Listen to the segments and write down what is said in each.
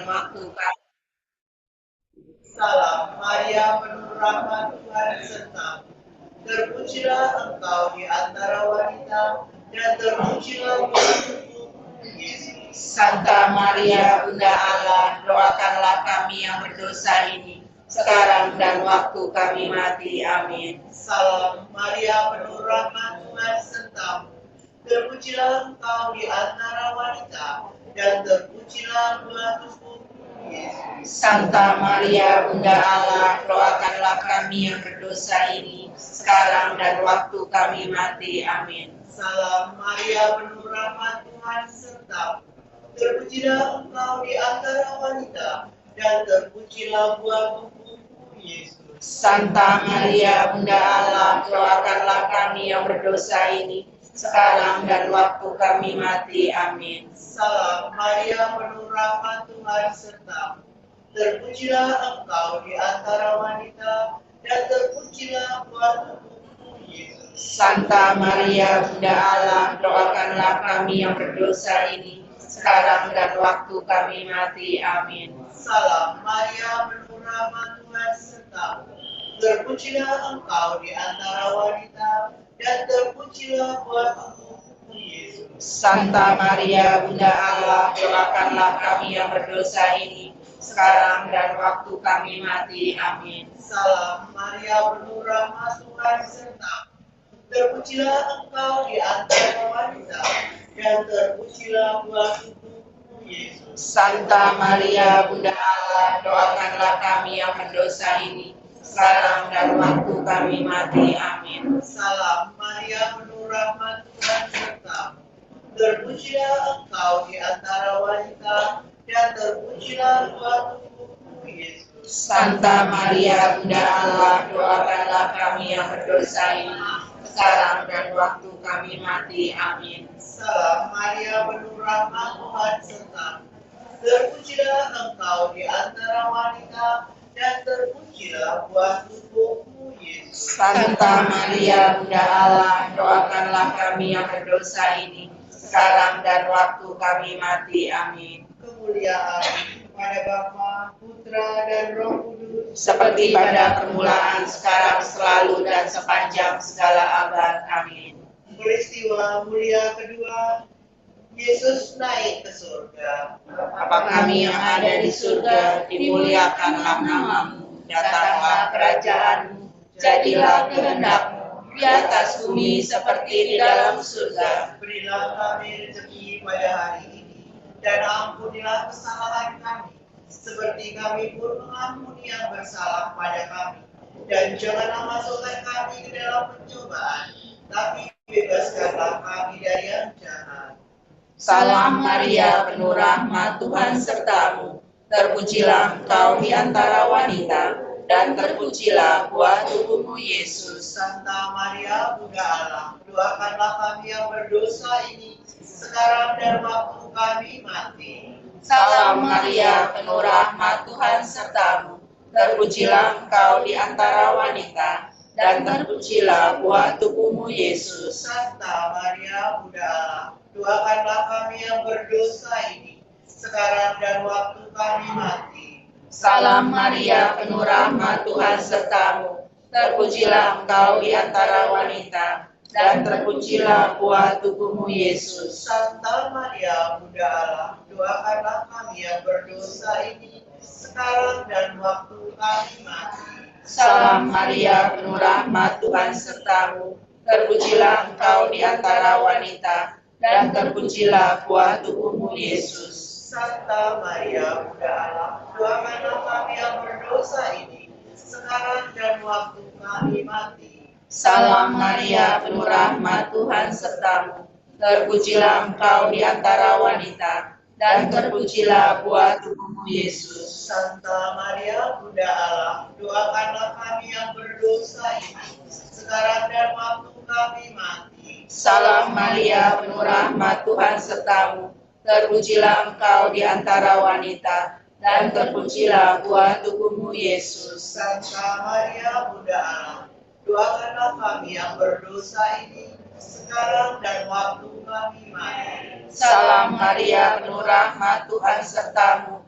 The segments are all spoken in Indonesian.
waktu kami. Salam Maria, penuh rahmat, Tuhan sertamu. Terpujilah engkau di antara wanita, dan terpujilah buah tubuhmu, Yesus. Santa Maria, Bunda Allah, doakanlah kami yang berdosa ini, sekarang dan waktu kami mati. Amin. Salam Maria, penuh rahmat, Tuhan sertamu. Terpujilah engkau di antara wanita, dan terpujilah buah tubuhmu, Yesus. Santa Maria, Bunda Allah, doakanlah kami yang berdosa ini, sekarang dan waktu kami mati. Amin. Salam Maria, penuh rahmat, Tuhan sertamu. Terpujilah engkau di antara wanita, dan terpujilah buah tubuhmu, Yesus. Santa Maria, Bunda Allah, doakanlah kami yang berdosa ini, sekarang dan waktu kami mati. Amin. Salam Maria, penuh rahmat, Tuhan sertamu. Terpujilah engkau di antara wanita, dan terpujilah buah tubuhmu, Yesus. Santa Maria, Bunda Allah, doakanlah kami yang berdosa ini, sekarang dan waktu kami mati. Amin. Salam Maria, penuh rahmat, Tuhan sertamu. Terpujilah engkau di antara wanita, dan terpujilah buah tubuhmu, Yesus. Santa Maria, Bunda Allah, doakanlah kami yang berdosa ini, sekarang dan waktu kami mati. Amin. Salam Maria, penuh rahmat, Tuhan sertamu. Terpujilah engkau di antara wanita, dan terpujilah buah tubuhmu, Yesus. Santa Maria, Bunda Allah, doakanlah kami yang berdosa ini, sekarang dan waktu kami mati. Amin. Salam Maria, penuh rahmat, Tuhan sertamu. Terpujilah engkau di antara wanita, dan terpujilah buah tubuhmu, Yesus. Santa Maria, Bunda Allah, doakanlah kami yang berdosa ini, sekarang dan waktu kami mati. Amin. Salam Maria, penuh rahmat, Tuhan sertamu. Terpujilah engkau di antara wanita, dan terpujilah buah tubuhmu, Yesus. Santa Maria, Bunda Allah, doakanlah kami yang berdosa ini, sekarang dan waktu kami mati. Amin. Kemuliaan kepada Bapa, Putra, dan Roh Kudus, Seperti pada permulaan, sekarang, selalu, dan sepanjang segala abad. Amin. peristiwa mulia kedua, Yesus naik ke surga. Bapa kami yang ada di surga, dimuliakanlah namamu, datanglah kerajaanmu, jadilah kehendakmu, di atas bumi seperti di dalam surga. Berilah kami rezeki pada hari ini, dan ampunilah kesalahan kami, seperti kami pun mengampuni yang bersalah pada kami. Dan janganlah masukkan kami ke dalam pencobaan, tapi bebaskanlah kami dari yang jahat. Salam Maria, penuh rahmat, Tuhan sertamu. Terpujilah engkau di antara wanita, dan terpujilah buah tubuhmu, Yesus. Santa Maria, Bunda Allah, doakanlah kami yang berdosa ini, sekarang dan waktu kami mati. Salam Maria, penuh rahmat, Tuhan sertamu. Terpujilah engkau di antara wanita, dan terpujilah buah tubuhmu, Yesus. Santa Maria, Bunda Allah, doakanlah kami yang berdosa ini, sekarang dan waktu kami mati. Salam Maria, penuh rahmat, Tuhan sertamu. Terpujilah engkau di antara wanita, dan terpujilah buah tubuhmu, Yesus. Santa Maria, Bunda Allah, doakanlah kami yang berdosa ini, sekarang dan waktu kami mati. Salam Maria, penuh rahmat, Tuhan sertamu. Terpujilah engkau di antara wanita, dan terpujilah buah tubuhmu, Yesus. Santa Maria, Bunda Allah, doakanlah kami yang berdosa ini, sekarang dan waktu kami mati. Salam Maria, penuh rahmat, Tuhan sertamu. Terpujilah engkau di antara wanita, dan terpujilah buah tubuhmu, Yesus. Santa Maria, Bunda Allah, doakanlah kami yang berdosa ini, sekarang dan waktu kami mati. Salam Maria, penuh rahmat, Tuhan sertamu. Terpujilah engkau di antara wanita, dan terpujilah buah tubuhmu, Yesus. Santa Maria, Bunda Allah, doakanlah kami yang berdosa ini, sekarang dan waktu kami mati. Salam Maria, penuh rahmat, Tuhan sertamu.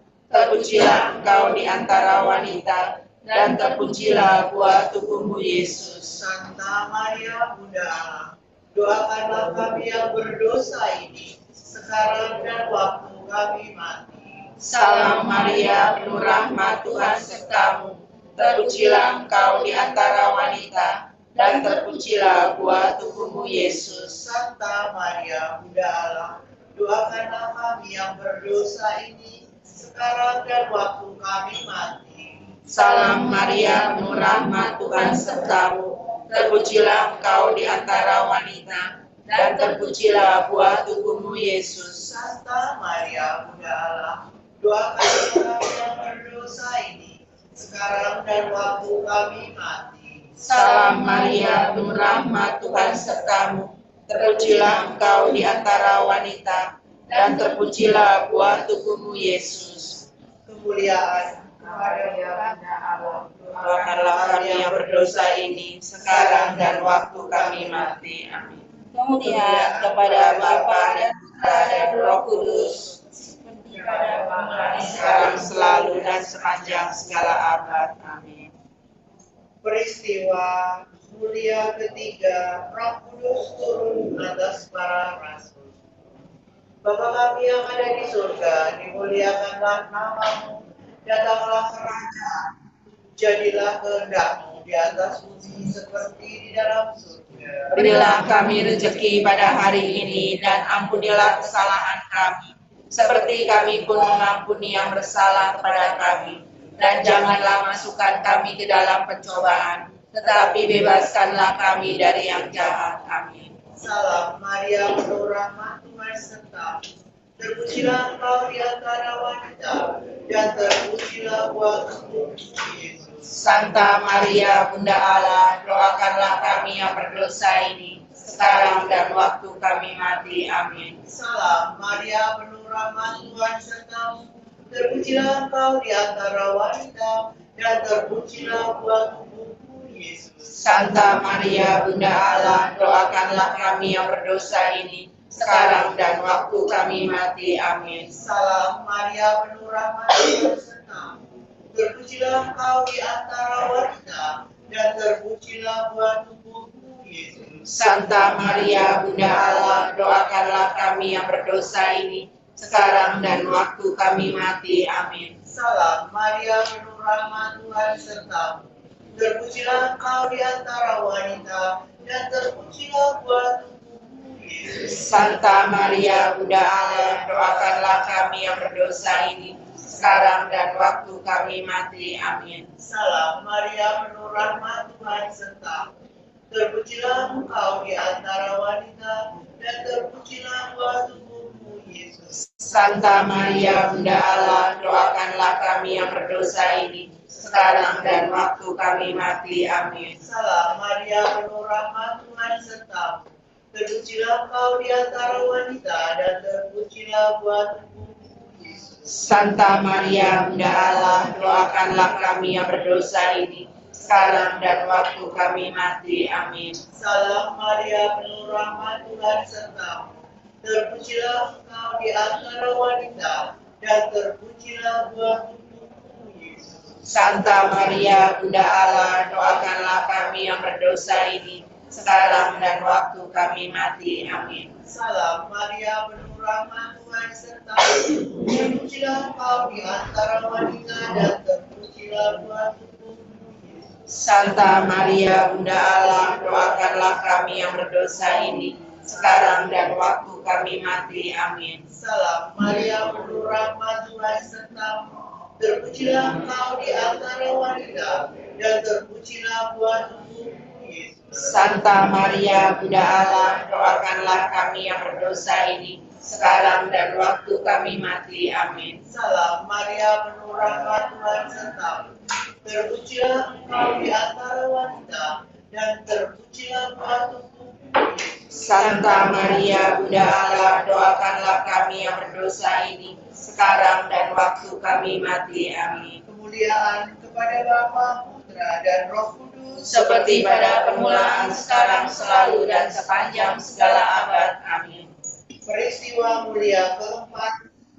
terpujilah engkau di antara wanita, dan terpujilah buah tubuhmu Yesus. Santa Maria Bunda Allah, doakanlah kami yang berdosa ini, sekarang dan waktu kami mati. Salam Maria, penuh rahmat Tuhan sertamu, terpujilah engkau di antara wanita, dan terpujilah buah tubuhmu Yesus. Santa Maria Bunda Allah, doakanlah kami yang berdosa ini, sekarang dan waktu kami mati. Salam Maria, penuh rahmat Tuhan sertamu, terpujilah engkau di antara wanita, dan terpujilah buah tubuhmu Yesus. Santa Maria Bunda Allah, doakanlah kami yang berdosa ini, sekarang dan waktu kami mati. Salam Maria, penuh rahmat Tuhan sertamu, terpujilah engkau di antara wanita, dan terpujilah buah tubuhmu Yesus. Kemuliaan kepada Bunda Allah, Doakanlah kami yang berdosa ini, sekarang dan waktu kami mati. Amin. Kemuliaan kepada Bapa dan Putra dan Roh Kudus, seperti pada permulaan, sekarang, selalu, dan sepanjang segala abad. Amin. peristiwa mulia ketiga, Roh Kudus turun atas para rasul. Bapa kami yang ada di surga, dimuliakanlah namamu, datanglah kerajaan, jadilah kehendakmu di atas bumi seperti di dalam surga. Berilah kami rezeki pada hari ini, dan ampunilah kesalahan kami, seperti kami pun mengampuni yang bersalah kepada kami. Dan janganlah masukkan kami ke dalam pencobaan, tetapi bebaskanlah kami dari yang jahat. Amin. Salam Maria, penuh rahmat Tuhan sertamu, terpujilah engkau di antara wanita, dan terpujilah buah tubuhmu Yesus. Santa Maria, Bunda Allah, doakanlah kami yang berdosa ini, sekarang dan waktu kami mati. Amin. Salam Maria, penuh rahmat Tuhan sertamu, terpujilah engkau di antara wanita, dan terpujilah buah tubuhmu Yesus. Santa Maria, Bunda Allah, doakanlah kami yang berdosa ini, sekarang dan waktu kami mati. Amin. Salam Maria, penuh rahmat Tuhan sertamu, terpujilah engkau di antara wanita, dan terpujilah buah tubuhmu Yesus. Santa Maria, Bunda Allah, doakanlah kami yang berdosa ini, sekarang dan waktu kami mati. Amin. Salam Maria, penuh rahmat Tuhan sertamu, terpujilah engkau di antara wanita, dan terpujilah buah tubuhmu Yesus. Santa Maria, Bunda Allah, doakanlah kami yang berdosa ini, sekarang dan waktu kami mati. Amin. Salam Maria, penuh rahmat Tuhan sertamu, terpujilah engkau di antara wanita, dan terpujilah buah tubuhmu Yesus. Santa Maria, Bunda Allah, doakanlah kami yang berdosa ini, sekarang dan waktu kami mati. Amin. Salam Maria, penuh rahmat Tuhan sertamu, terpujilah engkau di antara wanita, dan terpujilah buah tubuhmu Yesus. Santa Maria, Bunda Allah, doakanlah kami yang berdosa ini, sekarang dan waktu kami mati. Amin. Salam Maria, penuh rahmat Tuhan sertamu, terpujilah engkau di antara wanita, dan terpujilah buah tubuhmu Yesus. Santa Maria, Bunda Allah, doakanlah kami yang berdosa ini, sekarang dan waktu kami mati. Amin. Salam Maria, penuh rahmat Tuhan sertamu, terpujilah engkau di antara wanita, dan terpujilah buah tubuhmu Yesus. Santa Maria, Bunda Allah, doakanlah kami yang berdosa ini, sekarang dan waktu kami mati. Amin. Salam Maria, penuh rahmat Tuhan sertamu, terpujilah engkau di antara wanita, dan terpujilah buah tubuhmu Yesus. Santa Maria, Bunda Allah, doakanlah kami yang berdosa ini, sekarang dan waktu kami mati. Amin. Salam Maria, penuh rahmat Tuhan sertamu, terpujilah engkau di antara wanita, dan terpujilah buah tubuhmu Yesus. Santa Maria, Bunda Allah, doakanlah kami yang berdosa ini, sekarang dan waktu kami mati. Amin. Kemuliaan kepada Bapa, Putra, dan Roh Kudus, Seperti pada permulaan, sekarang, selalu, dan sepanjang segala abad. Amin. peristiwa mulia keempat,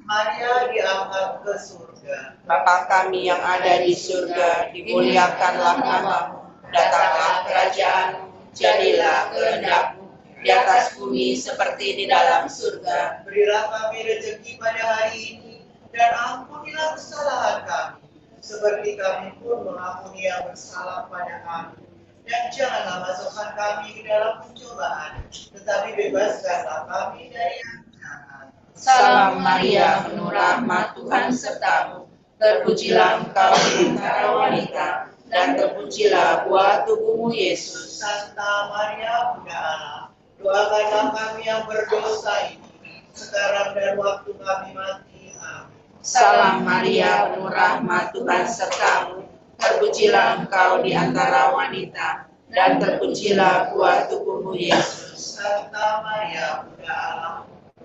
Maria diangkat ke surga. surga. Bapa kami yang ada di surga, dimuliakanlah namamu, datanglah kerajaanmu, jadilah kehendak-mu di atas bumi seperti di dalam surga. Berilah kami rezeki pada hari ini, dan ampunilah kesalahan kami, seperti kami pun mengampuni yang bersalah pada kami. Dan janganlah masukkan kami ke dalam pencobaan, tetapi bebaskanlah kami dari yang jahat. Salam Maria, penuh rahmat, Tuhan sertamu. Terpujilah engkau di antara wanita, dan terpujilah buah tubuhmu Yesus. Santa Maria, Bunda Allah, doakanlah kami yang berdosa ini, sekarang dan waktu kami mati. Amin. Salam Maria, penuh rahmat, Tuhan sertamu. Terpujilah engkau di antara wanita, dan terpujilah buah tubuhmu Yesus. Santa Maria, Bunda Allah,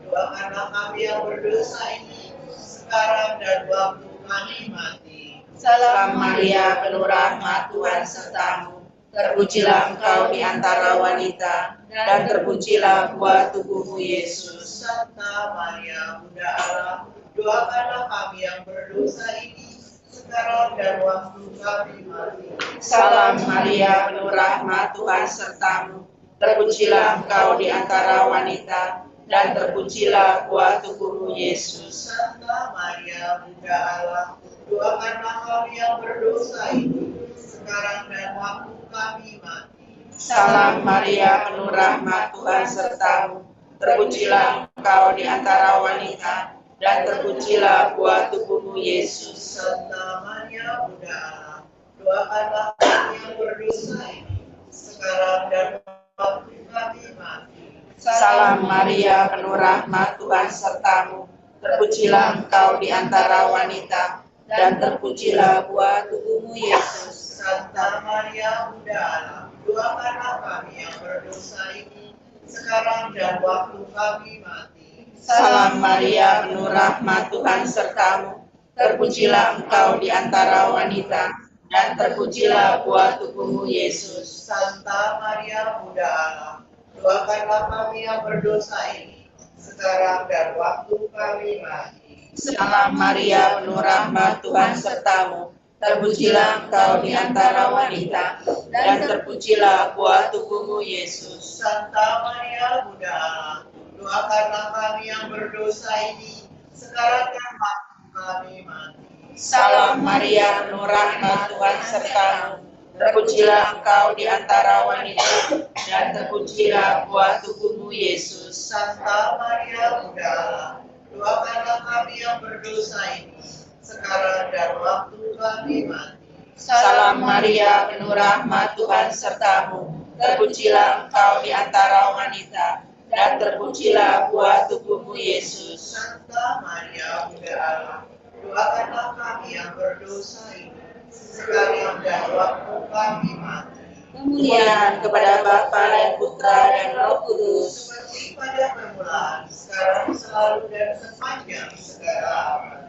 doakanlah kami yang berdosa ini, sekarang dan waktu kami mati. Salam Maria, penuh rahmat, Tuhan sertamu. Terpujilah engkau di antara wanita, dan terpujilah buah tubuhmu Yesus. Santa Maria, Bunda Allah, doakanlah kami yang berdosa ini, sekarang dan waktu kami mati. Salam Maria, penuh rahmat, Tuhan sertamu. Terpujilah engkau di antara wanita, dan terpujilah buah tubuhmu Yesus. Santa Maria, Bunda Allah, doakanlah kami yang berdosa ini, sekarang dan waktu kami mati. Salam Maria, penuh rahmat, Tuhan sertamu. Terpujilah engkau di antara wanita, dan terpujilah buah tubuhmu Yesus. Santa Maria, Bunda Allah, doakanlah kami yang berdosa ini, sekarang dan waktu kami mati. Salam Maria, penuh rahmat, Tuhan sertamu. Terpujilah engkau di antara wanita, dan terpujilah buah tubuhmu Yesus. Santa Maria, Bunda Allah, doakanlah kami yang berdosa ini, sekarang dan waktu kami mati. Salam Maria, penuh rahmat, Tuhan sertamu. Terpujilah engkau di antara wanita, dan terpujilah buah tubuhmu Yesus. Santa Maria, Bunda Allah, doakanlah kami yang berdosa ini, sekarang dan waktu kami mati. Salam Maria, penuh rahmat, Tuhan sertamu. Terpujilah engkau di antara wanita, dan terpujilah buah tubuhmu Yesus. Santa Maria, Bunda Allah, doakanlah kami yang berdosa ini, sekarang dan waktu kami mati. Salam Maria, penuh rahmat, Tuhan sertamu. Terpujilah engkau di antara wanita, dan terpujilah buah tubuhmu Yesus. Santa Maria, Bunda Allah, doakanlah kami yang berdosa ini, sekarang dan waktu kami mati. Salam Maria, penuh rahmat, Tuhan sertamu. Terpujilah engkau di antara wanita, dan terpujilah buah tubuhmu Yesus. Santa Maria, Bunda Allah, doakanlah kami yang berdosa ini, sekarang dan waktu kami mati. Kemuliaan kepada Bapa dan Putra dan Roh Kudus. Seperti pada permulaan, sekarang, selalu, dan sepanjang segala abad.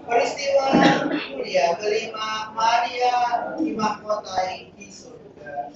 Peristiwa mulia kelima, Maria dimahkotai di surga.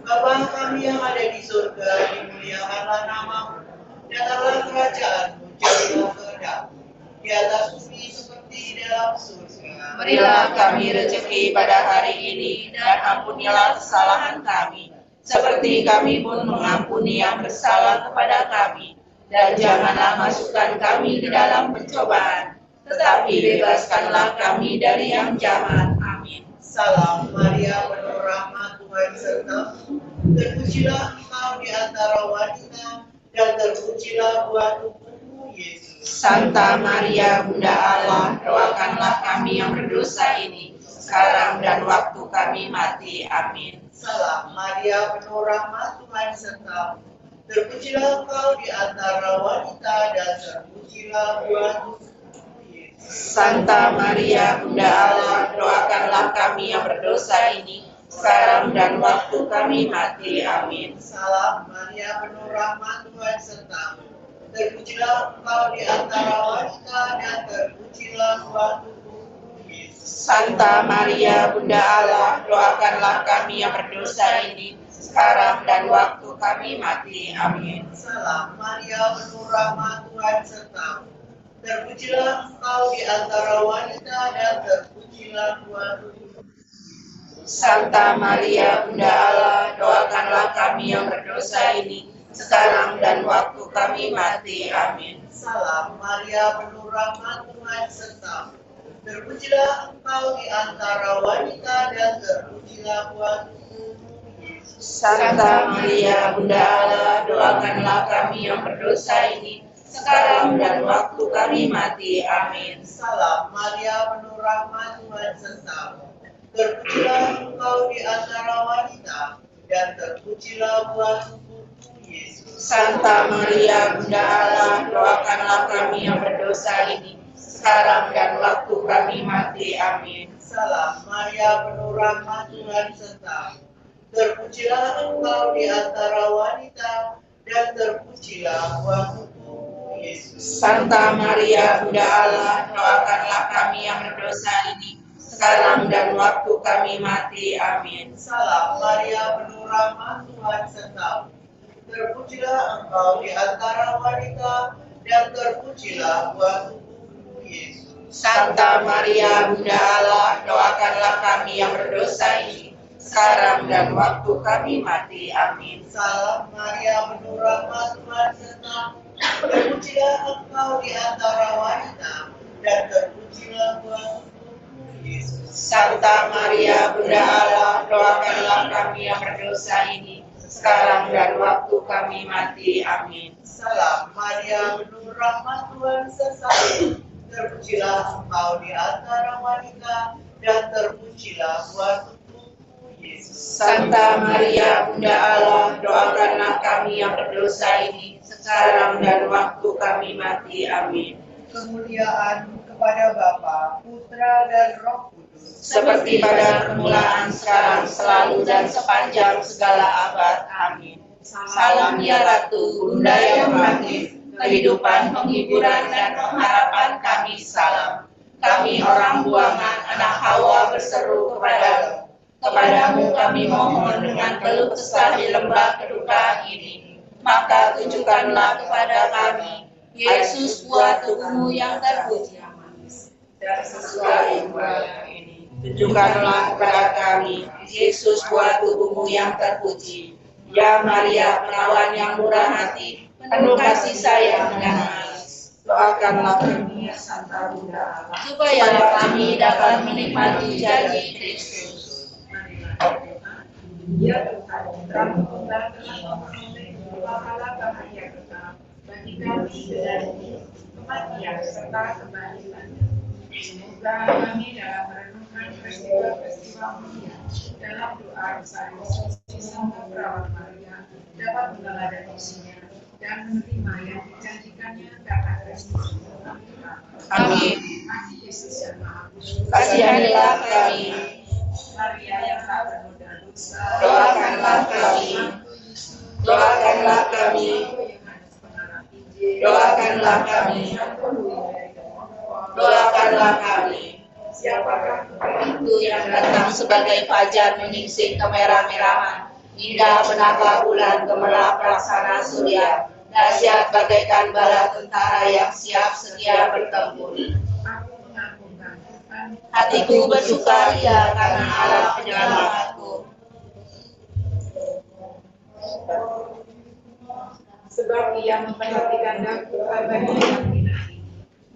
Bapa kami yang ada di surga, dimuliakanlah namamu, datanglah kerajaanmu, jadilah kehendakmu, di atas bumi seperti di dalam surga. Berilah kami rezeki pada hari ini, dan ampunilah kesalahan kami, seperti kami pun mengampuni yang bersalah kepada kami. Dan janganlah masukkan kami ke dalam pencobaan, tetapi bebaskanlah kami dari yang jahat. Amin. Salam Maria, penuh rahmat, Tuhan sertamu. Terpujilah engkau di antara wanita, dan terpujilah buah tubuhmu Yesus. Santa Maria, Bunda Allah, doakanlah kami yang berdosa ini, sekarang dan waktu kami mati. Amin. Salam Maria, penuh rahmat, Tuhan sertamu. Terpujilah engkau di antara wanita, dan terpujilah buah tubuhmu Yesus. Santa Maria, Bunda Allah, doakanlah kami yang berdosa ini, sekarang dan waktu kami mati. Amin. Salam Maria, penuh rahmat, Tuhan sertamu. Terpujilah engkau di antara wanita, dan terpujilah buah tubuhmu Yesus. Santa Maria, Bunda Allah, doakanlah kami yang berdosa ini, sekarang dan waktu kami mati. Amin. Salam Maria, penuh rahmat, Tuhan sertamu. Terpujilah engkau di antara wanita dan terpujilah buah tubuhmu. Santa Maria, Bunda Allah, doakanlah kami yang berdosa ini, sekarang dan waktu kami mati. Amin. Salam Maria, penuh rahmat, Tuhan sertamu. Terpujilah engkau di antara wanita dan terpujilah buah tubuhmu, Yesus. Santa Maria, Bunda Allah, doakanlah kami yang berdosa ini, sekarang dan waktu kami mati. Amin. Salam Maria, penuh rahmat, Tuhan sertamu. Terpujilah engkau di antara wanita dan terpujilah buah tubuhmu, Yesus. Santa Maria, Bunda Allah, doakanlah kami yang berdosa ini, sekarang dan waktu kami mati. Amin. Salam Maria, penuh rahmat, Tuhan sertamu. Terpujilah engkau di antara wanita dan terpujilah buah tubuhmu, Yesus. Santa Maria, Bunda Allah, doakanlah kami yang berdosa ini, sekarang dan waktu kami mati. Amin. Salam Maria, penuh rahmat, Tuhan sertamu. Terpujilah engkau di antara wanita dan terpujilah buah tubuhmu, Yesus. Santa Maria, Bunda Allah, doakanlah kami yang berdosa ini, sekarang dan waktu kami mati. Amin. Salam Maria, penuh rahmat, Tuhan sertamu. Terpujilah engkau di antara wanita dan terpujilah buah tubuhmu, Yesus. Santa Maria, Bunda Allah, doakanlah kami yang berdosa ini, sekarang dan waktu kami mati. Amin. Salam Maria, penuh rahmat, Tuhan sertamu. Terpujilah engkau di antara wanita dan terpujilah buah tubuhmu, Yesus. Santa Maria, Bunda Allah, doakanlah kami yang berdosa ini, sekarang dan waktu kami mati. Amin. Kemuliaan kepada Bapa, Putra dan Roh Kudus. Seperti pada permulaan, sekarang, selalu, dan sepanjang segala abad. Amin. Salam ya Ratu, Bunda yang bangkit, kehidupan, penghiburan, dan pengharapan kami salam. Kami orang buangan, anak Hawa berseru kepadamu. Kepadamu kami mohon dengan keluh kesah di lembah kedukaan ini. Maka tunjukkanlah kepada kami, Yesus buah tubuhmu yang terpuji dan sesuai ibadah ini. Tunjukkanlah kepada kami, Yesus buah tubuhmu yang terpuji. Ya Maria, perawan yang murah hati, penuh kasih sayang dan manis, doakanlah kami ya Santa Bunda Allah, supaya kami dapat menikmati janji Kristus. Ya Tuhan, kami telah memperoleh pahala bahagia kekal bagi kami dari kematian serta kebangkitannya. Semoga kami dalam merenungkan peristiwa-peristiwa mulia dalam doa Rosari Suci Santa Perawan Maria dapat meneladaninya dan menerima yang dijanjikannya karena Kristus. Amin. Kasih Yesus yang Maha Kudus. Kasihanilah kami, Maria yang tak bernoda dosa. doakanlah kami, doakanlah kami, doakanlah kami, doakanlah kami. Siapakah Itu yang datang sebagai fajar menyingsing kemerah-merahan, indah benarlah bulan gemerlap pelaksana surya, dahsyat bagaikan bala tentara yang siap sedia bertempur. aku mengagungkan Tuhan? Hatiku bersukaria karena Allah penyelamatku. Sebab Ia memperhatikan aku abadi yang hina ini.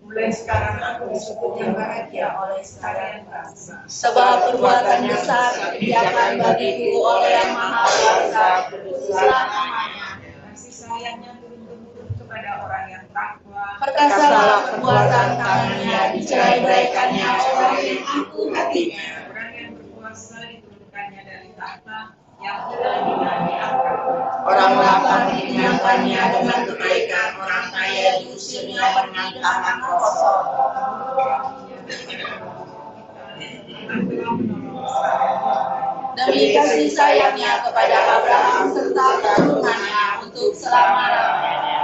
Mulai sekarang aku disebut yang bahagia oleh sekalian bangsa. Sebab perbuatan besar dikerjakan bagiku oleh Yang Maha Kuasa, selamanya. Kasih sayangnya turun-temurun kepada orang yang takwa. Perkasalah perbuatan tangannya, dicerai-beraikannya orang yang angkuh hatinya. Orang yang berkuasa diturunkannya dari tahta, yang hina diangkat. Orang lapar dikenyangkannya dengan kebaikan, orang kaya diusirnya dengan tangan kosong. Demi kasih sayangnya kepada Abraham serta keturunannya untuk selama-lamanya.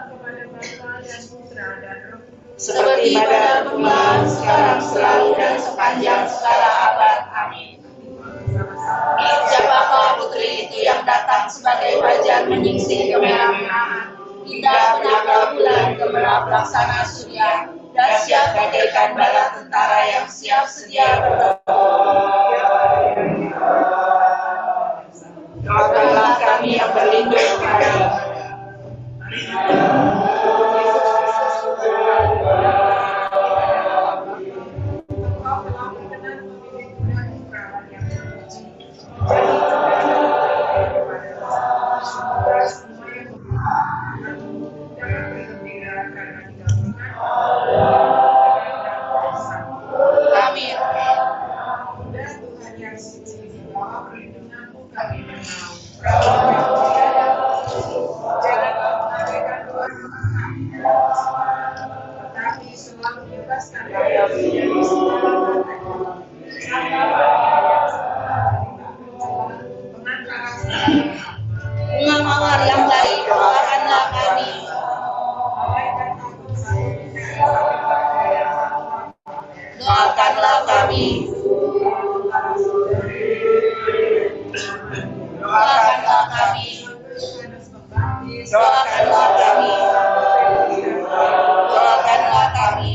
Kepada Bapa dan Putra dan Roh Kudus. Seperti pada permulaan, sekarang, selalu, dan sepanjang segala abad. Amin. Siapakah putri itu yang datang sebagai fajar menyingsing kemerah-merahan? Indah penata bulan gemerlap laksana surya, dahsyat bagaikan bala tentara yang siap sedia bertempur. Doakanlah kami yang berlindung kepada bunga mawar yang baik, doakanlah kami. Doakanlah kami. Doakanlah kami. Doakanlah kami. Doakanlah kami.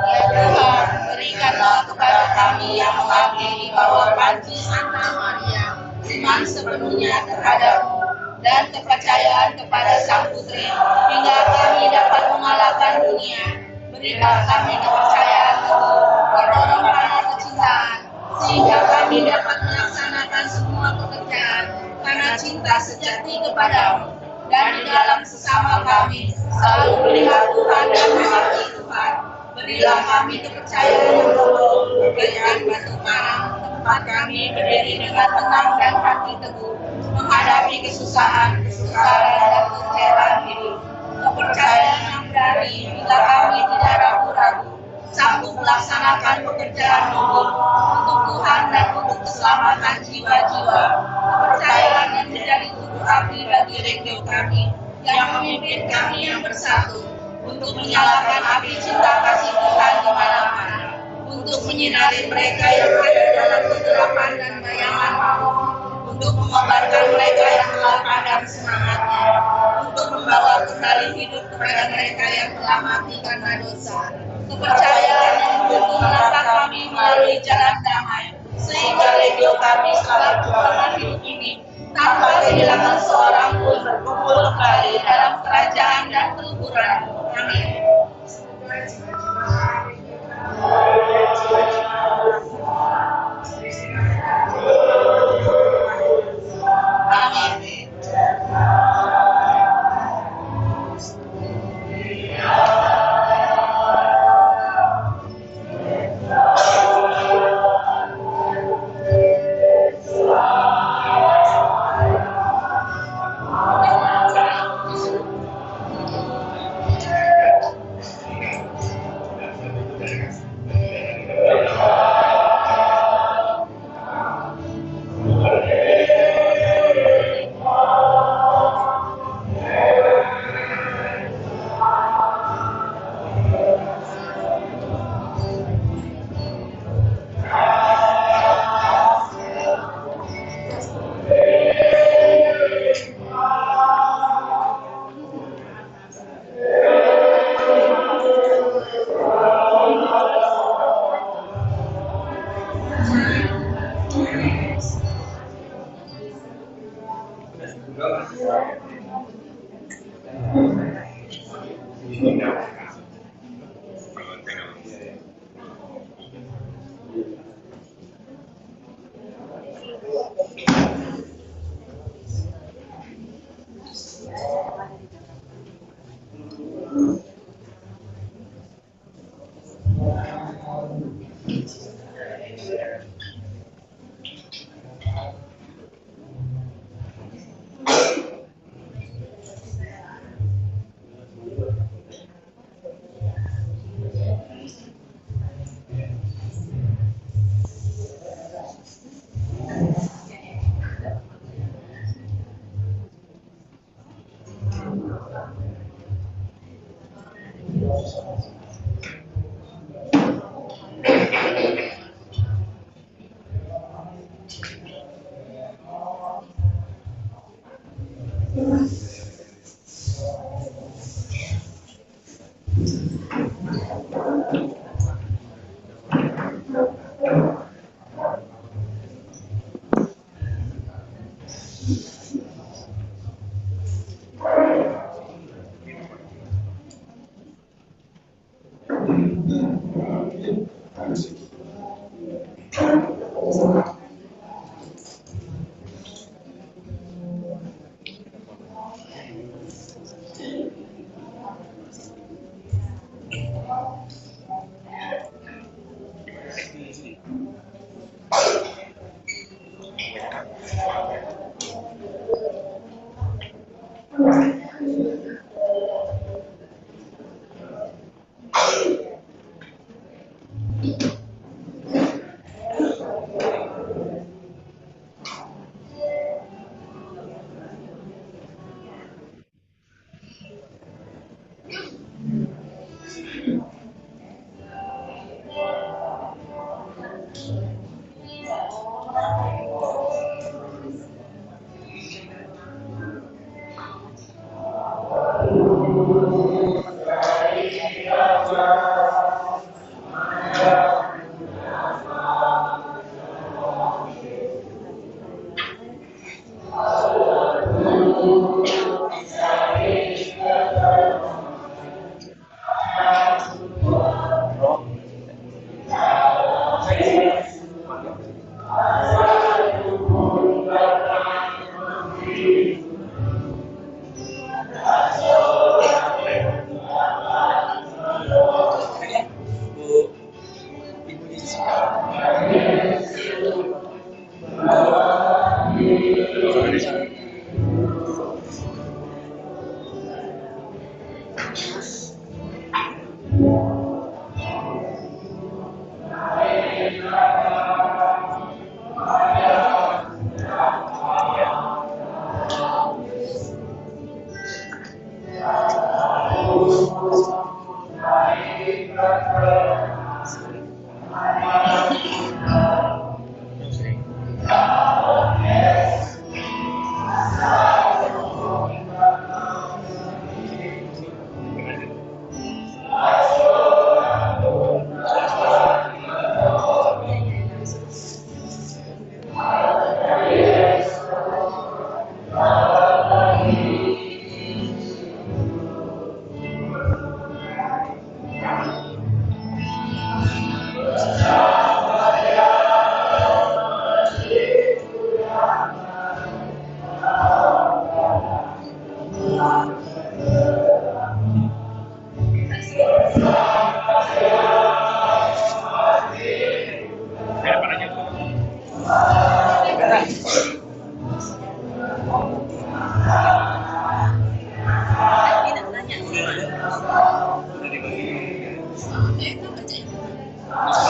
Ya Tuhan, berikanlah kepada kami yang mengabdi di bawah panji Santa Maria iman sepenuhnya terhadap-Mu dan kepercayaan kepada Sang Putri, hingga kami dapat mengalahkan dunia. Berikan kami kepercayaan teguh, mendorong karena kecintaan, sehingga kami dapat melaksanakan semua pekerjaan karena cinta sejati kepada-Mu. Dan di dalam sesama kami selalu melihat Tuhan dan mengasihi Tuhan. Berilah kami kepercayaan yang kokoh, bagaikan batu karang, tempat kami berdiri dengan tenang dan hati teguh, menghadapi kesusahan, kesukaran, dan kekecewaan hidup. Kepercayaan yang berani bila kami tidak ragu-ragu, sanggup melaksanakan pekerjaan hidup untuk Tuhan dan untuk keselamatan jiwa-jiwa. Kepercayaan yang menjadi tubuh api bagi regio kami, yang memimpin kami yang bersatu, untuk menyalakan api cinta kasih Tuhan di mana-mana, untuk menyinari mereka yang ada dalam kegelapan dan bayangan maut, untuk mengobarkan mereka yang telah padam semangatnya, untuk membawa kembali hidup kepada mereka yang telah mati karena dosa. Kepercayaan yang menuntun langkah kami melalui jalan damai, sehingga regio kami selalu bertahan hidup ini tanpa kehilangan seorang pun berkumpul kembali dalam kerajaan dan keluhuran. Amin. Amin.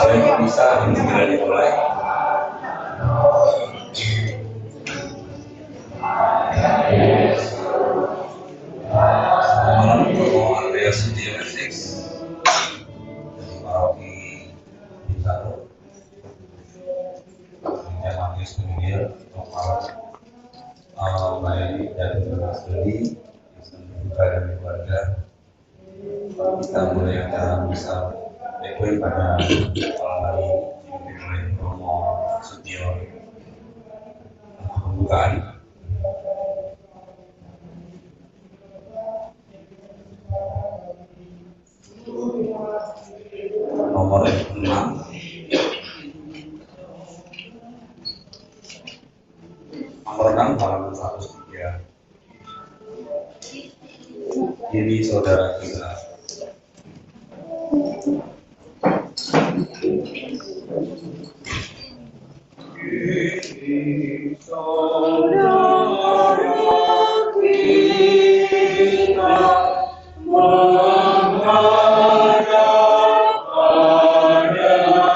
Kalau bisa segera dimulai. Malam Romo Andreas Sudio SX Paroki Bintaro Jalan Yesus Kemudian Mbak Eli dan Mas Dodi buka dari keluarga kita mulai acara besar Ekoi pada malam hari ini oleh Romo Sudio pembukaan. Nomor 6 halaman 103. Ini saudara kita. Menghadap pada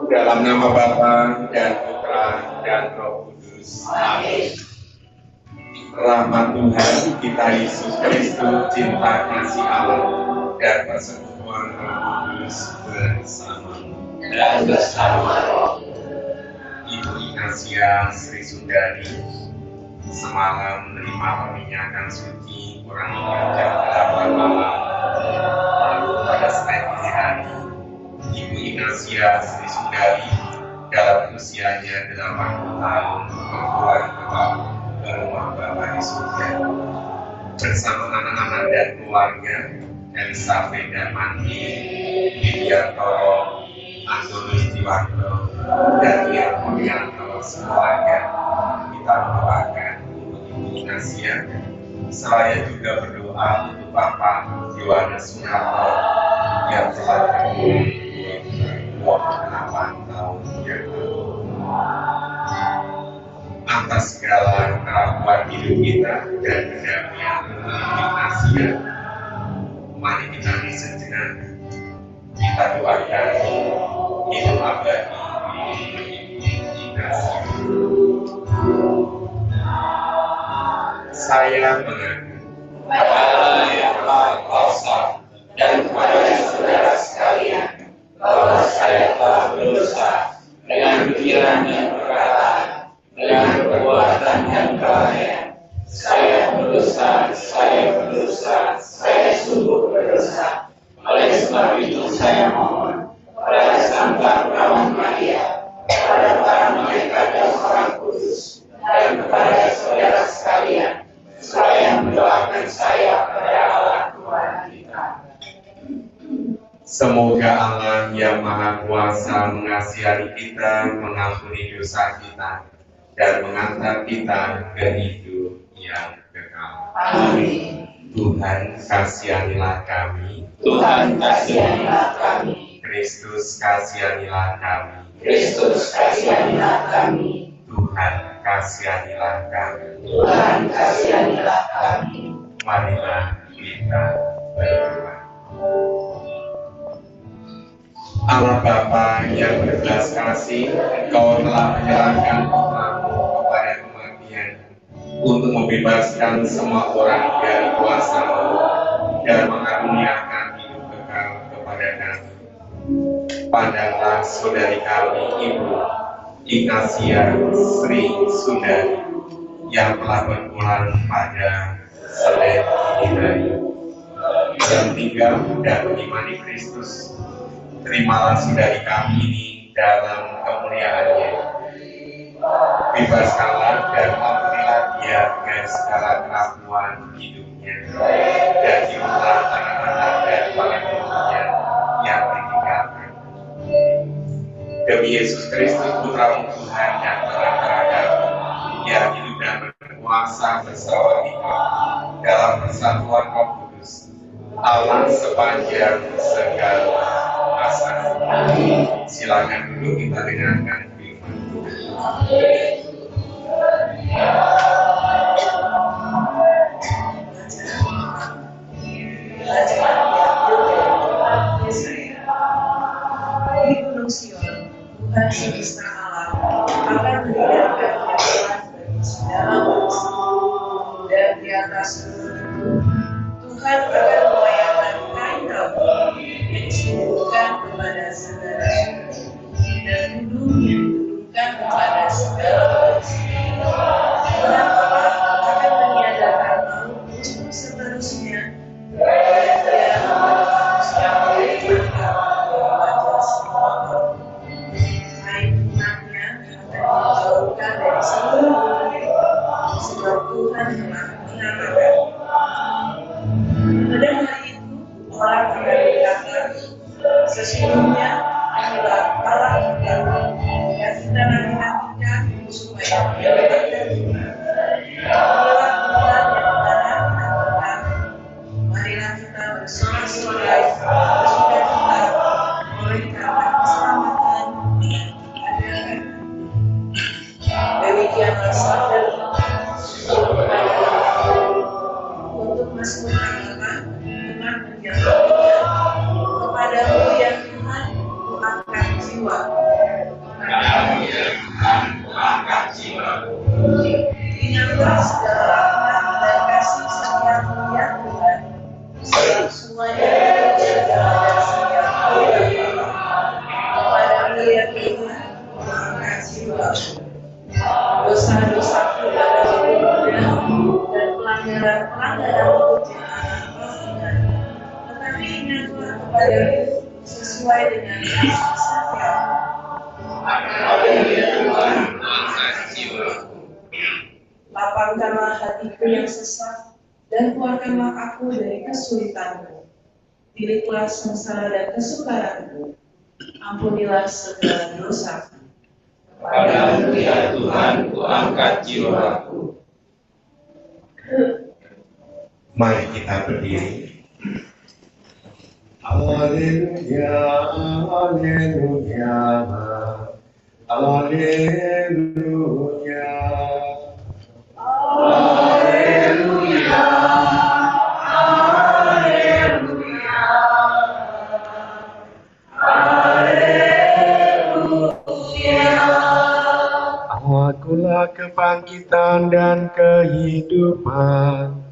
Dalam nama Bapa dan Putra dan Roh Kudus. Amin. Rahmat Tuhan kita Yesus Kristus, cinta kasih Allah dan persekutuan Roh Kudus bersama Ibu Ignatia Sri Sundari semalam menerima peminyakan suci kurang lebih jam 8 malam. Lalu pada Senin dini hari Ibu Ignatia Sri Sundari dalam usianya 80 tahun berpulang ke rumah Bapa di surga bersama anak-anak dan keluarga Elizabeth dan Mandi, Widiantoro, Antonius Jiwanto, dan Ian Puryanto semuanya. Kita mendoakan untuk Ibu Ignatia. Saya juga berdoa untuk Bapak Yohanes Sunarto yang telah berumur 28 tahun yang lalu. Atas segala kerapuan hidup kita dan kedamaian Ignatia, mari kita sejenak kita doakan hidup abadi Ignatia. Saya mengaku kepada yang Maha Kuasa dan kepada saudara sekalian bahwa saya telah berdosa dengan pikiran dan perkataan, dengan perbuatan dan kelalaian. Saya berdosa, saya sungguh berdosa. Oleh sebab itu saya mohon kepada Santa Perawan Maria, kepada para malaikat dan orang kudus, dan kepada saudara sekalian, supaya mendoakan saya kepada Allah Tuhan kita. Semoga Allah yang Maha Kuasa mengasihani kita, mengampuni dosa kita, dan mengantar kita ke hidup yang kekal. Amin. Tuhan kasihanilah kami. Tuhan kasihanilah kami. Kristus kasihanilah kami. Kristus kasihanilah kami. Tuhan kasihanilah kami. Tuhan kasihanilah kami. Marilah kita berdoa. Allah Bapa yang berbelas kasih, Engkau telah menyerahkan Putra-Mu kepada kematian untuk membebaskan semua orang dari kuasa-Mu dan mengaruniakan hidup kekal kepada kami. Pandanglah saudari kami, Ibu Ignatia Sri Sundari, yang telah berpulang pada Senin dini hari, yang tinggal dan mengimani Kristus. Terimalah saudari kami ini dalam kemuliaannya. Bebaskanlah dan ampunilah dia dari segala kerapuan hidupnya, dan hiduplah anak-anak dan para hidupnya yang ditinggalkan. Demi Yesus Kristus, Putra-Mu Tuhan yang telah beragama, yang hidup dan berkuasa bersama kita dalam persatuan Roh Kudus, Allah sepanjang segala masa. Silakan dulu kita dengarkan firman Tuhan. Di Gunung Sion, Tuhan semesta alam akan meninggalkan jalan bagi saudara manusia. Dan di atas gunung itu, Tuhan akan melayangkan kain abu yang disuguhkan kepada segala suku, dan gunung yang dituduhkan kepada segala manusia. Tuhan Allah akan meniadakan maut untuk seterusnya, dan Dia manusia oleh mata kepada semua orang. Kain umatnya akan dijauhkan dari seluruh dunia, sebab Tuhan telah mengatakan. Pada hari itu, orang akan berkata, sesungguhnya inilah Allah kita, yang kita nanti-nantikan supaya menyelamatkan kita. Inilah pelanggaran pekerjaan postingan, tetapi ingatlah kepadaku sesuai dengan kasih setiamu. Lapangkanlah hatiku yang sesak dan keluarkanlah aku dari kesulitanku. Pilihlah sengsara dan kesukaranku. Ampunilah segala dosaku. Padamu ya Tuhan, ku angkat jiwaku. Mari kita berdiri. Haleluya, haleluya, haleluya. Haleluya, haleluya, haleluya. Akulah kebangkitan dan kehidupan.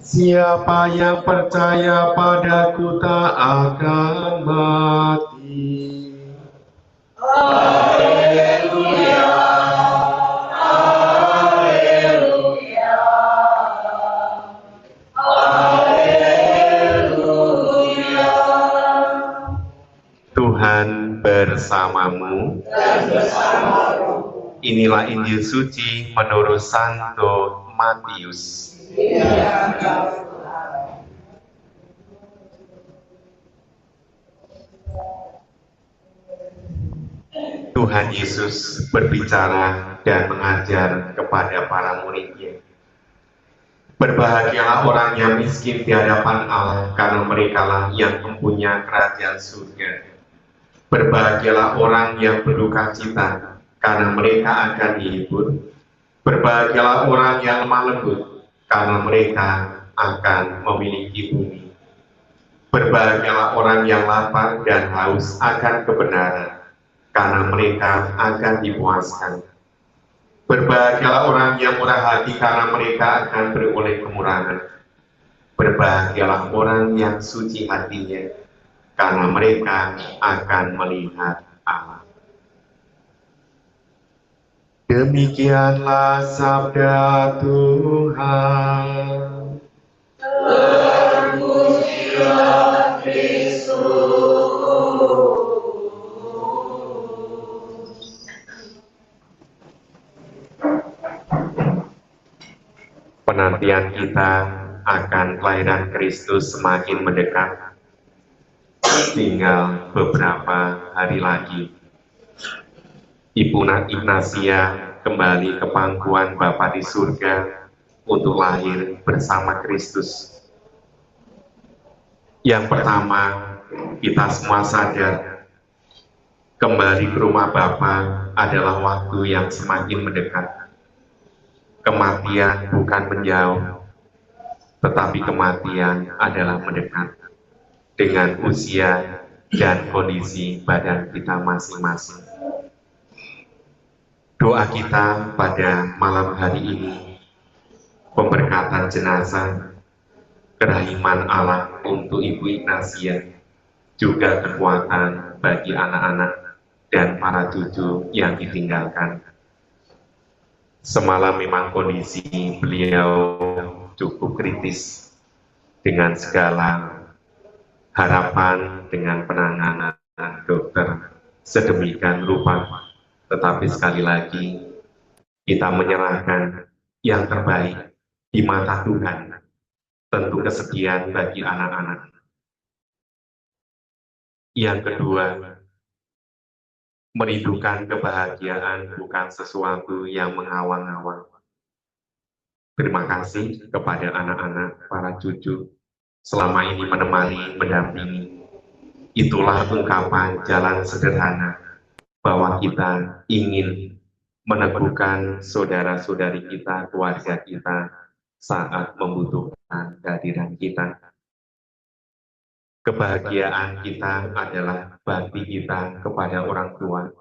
Siapa yang percaya padaku tak akan mati. Haleluya, haleluya, haleluya. Tuhan bersamamu dan bersama rohmu. Inilah Injil suci menurut Santo Matius. Tuhan Yesus berbicara dan mengajar kepada para murid-Nya. Berbahagialah orang yang miskin di hadapan Allah, karena merekalah yang mempunyai kerajaan surga. Berbahagialah orang yang berduka cita, karena mereka akan dihibur. Berbahagialah orang yang lemah lembut, karena mereka akan memiliki bumi. Berbahagialah orang yang lapar dan haus akan kebenaran, karena mereka akan dipuaskan. Berbahagialah orang yang murah hati, karena mereka akan beroleh kemurahan. Berbahagialah orang yang suci hatinya, karena mereka akan melihat Allah. Demikianlah sabda Tuhan. Terpujilah Kristus. Penantian kita akan kelahiran Kristus semakin mendekat. Tinggal beberapa hari lagi. Ibu Ignatia kembali ke pangkuan Bapa di surga untuk lahir bersama Kristus. Yang pertama, kita semua sadar kembali ke rumah Bapa adalah waktu yang semakin mendekat. Kematian bukan menjauh, tetapi kematian adalah mendekat dengan usia dan kondisi badan kita masing-masing. Doa kita pada malam hari ini, pemberkatan jenazah, kerahiman Allah untuk Ibu Ignatia, juga kekuatan bagi anak-anak dan para cucu yang ditinggalkan. Semalam memang kondisi beliau cukup kritis dengan segala harapan, dengan penanganan dokter sedemikian rupa. Tetapi sekali lagi, kita menyerahkan yang terbaik di mata Tuhan, tentu kesedihan bagi anak-anak. Yang kedua, merindukan kebahagiaan bukan sesuatu yang mengawang-awang. Terima kasih kepada anak-anak, para cucu, selama ini menemani, mendampingi. Itulah ungkapan jalan sederhana bahwa kita ingin meneguhkan saudara-saudari kita, keluarga kita saat membutuhkan kehadiran kita. Kebahagiaan kita adalah bakti kita kepada orang tua,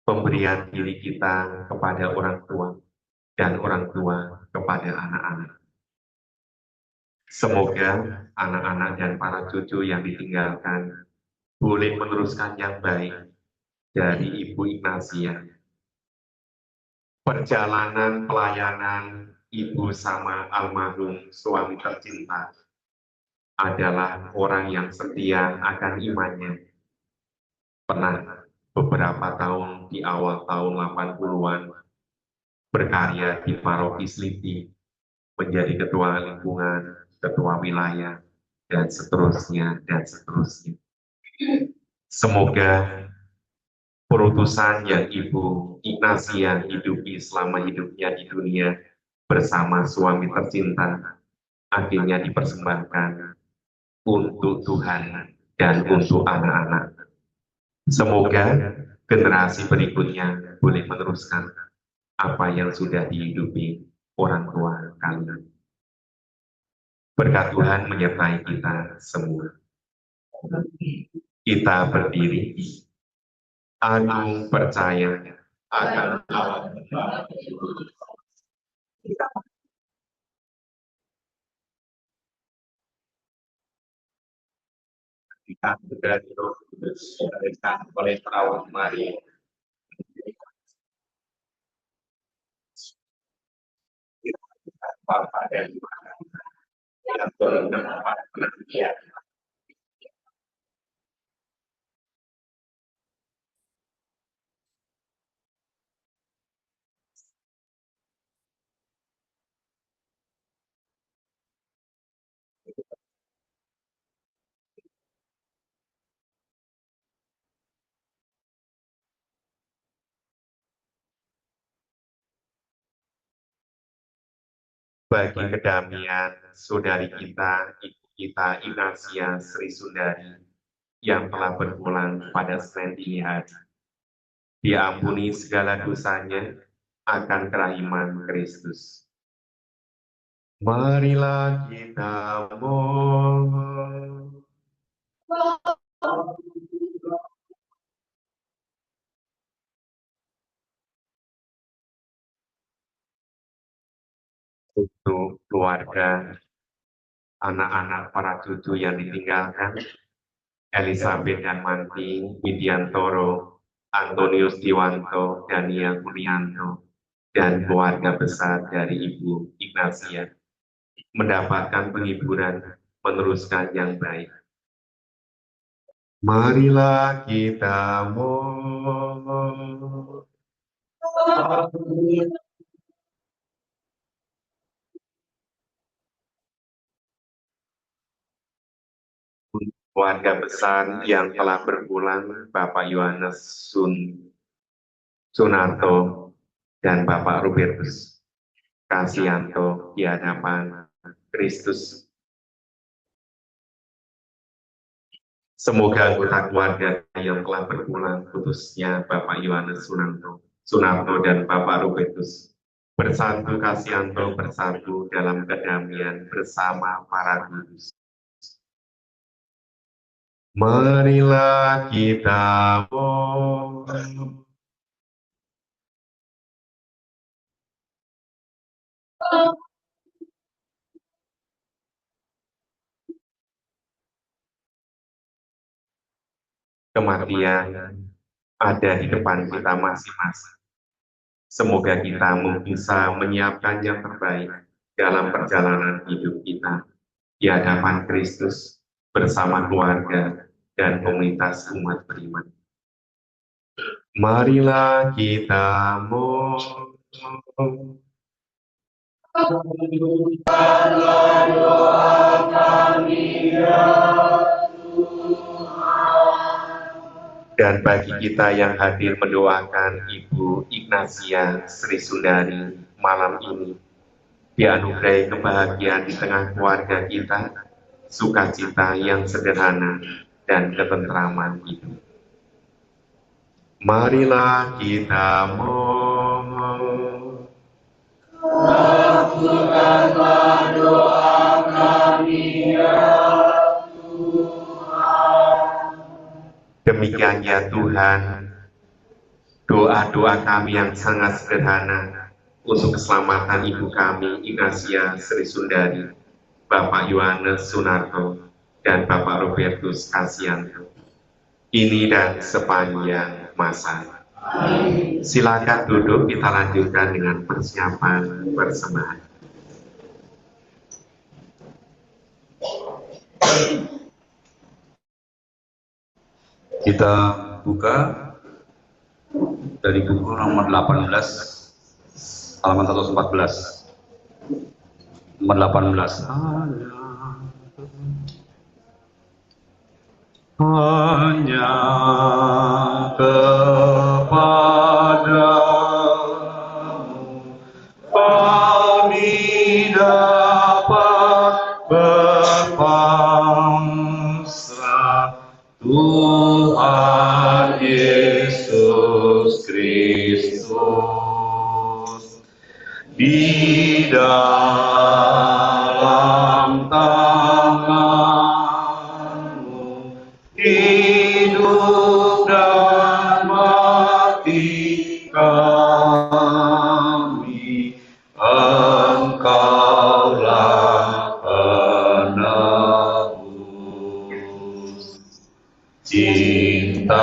pemberian diri kita kepada orang tua, dan orang tua kepada anak-anak. Semoga anak-anak dan para cucu yang ditinggalkan boleh meneruskan yang baik dari Ibu Ignatia. Perjalanan pelayanan ibu sama almarhum suami tercinta adalah orang yang setia akan imannya. Pernah beberapa tahun di awal tahun 80-an berkarya di paroki Slipi, menjadi ketua lingkungan, ketua wilayah, dan seterusnya, dan seterusnya. Semoga perutusan yang Ibu Ignatia hidupi selama hidupnya di dunia bersama suami tercinta akhirnya dipersembahkan untuk Tuhan dan untuk anak-anak. Semoga generasi berikutnya boleh meneruskan apa yang sudah dihidupi orang tua kalian. Berkat Tuhan menyertai kita semua. Kita berdiri. Aku percaya akan Allah. Kita sudah diberikan oleh perawat Maria. Bapak dan Ibu yang bermanfaat penantian. Bagi kedamaian saudari kita, ibu kita Ignatia Sri Sundari yang telah berpulang pada Senin dini hari. Diampuni segala dosanya akan kerahiman Kristus. Marilah kita mohon. Untuk keluarga, anak-anak para cucu yang ditinggalkan, Elizabeth dan Manti, Widiantoro, Antonius Diwanto, Dania Kurnianto, dan keluarga besar dari Ibu Ignatia, mendapatkan penghiburan meneruskan yang baik. Marilah kita mohon. Keluarga besar yang telah berpulang, Bapak Yohanes Sunarto dan Bapak Robertus Kasianto di hadapan Kristus. Semoga anggota keluarga yang telah berpulang, khususnya Bapak Yohanes Sunarto dan Bapak Robertus, bersatu Kasianto bersatu dalam kedamaian bersama para kudus. Marilah kita mohon. Kematian ada di depan kita masing-masing. Semoga kita bisa menyiapkan yang terbaik dalam perjalanan hidup kita di hadapan Kristus bersama keluarga dan komunitas umat beriman. Marilah kita mohon. Kabulkanlah doa kami ya Tuhan. Dan bagi kita yang hadir mendoakan Ibu Ignatia Sri Sundari malam ini, dianugerahi kebahagiaan di tengah keluarga kita, sukacita yang sederhana dan ketentraman hidup. Marilah kita mohon. Kabulkanlah doa kami ya Tuhan. Demikian ya Tuhan, doa-doa kami yang sangat sederhana untuk keselamatan ibu kami Ignatia Sri Sundari, Bapak Yohanes Sunarto, dan Bapak Robertus Kasianto, ini dan sepanjang masa. Silakan duduk, kita lanjutkan dengan persiapan persembahan. Kita buka dari buku nomor 18 halaman 114. Nomor 18. Hanya kepadamu kami dapat berpasrah, Tuhan Yesus Kristus. Di dalam tangan-Mu hidup dan mati kami, Engkaulah penebus. Cinta-Mu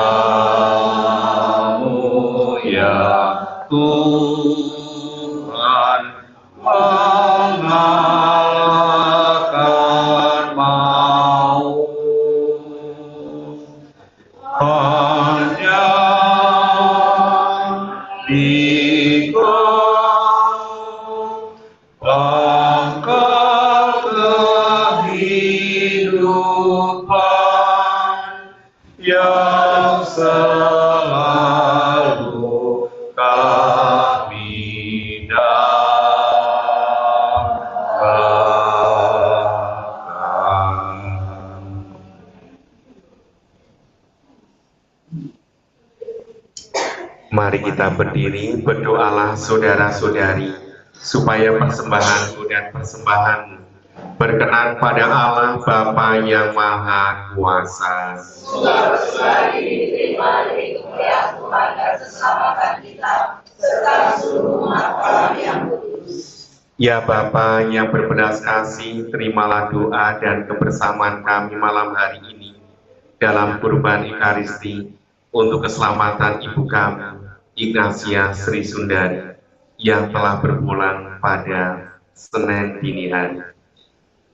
ya Tuhan mengalahkan maut. Hanya di Kau pangkal kehidupan yang selalu kami dambakan. Mari kita berdiri, berdoalah saudara-saudari, supaya persembahanku dan persembahanmu berkenan pada Allah Bapa yang Maha Kuasa. Saudara-saudari diterima dari kemuliaan Tuhan dan keselamatan kita, serta seluruh umat Allah yang kudus. Ya Bapa yang berbelas kasih, terimalah doa dan kebersamaan kami malam hari ini dalam kurban Ekaristi untuk keselamatan ibu kami, Ignatia Sri Sundari, yang telah berpulang pada Senin dini hari.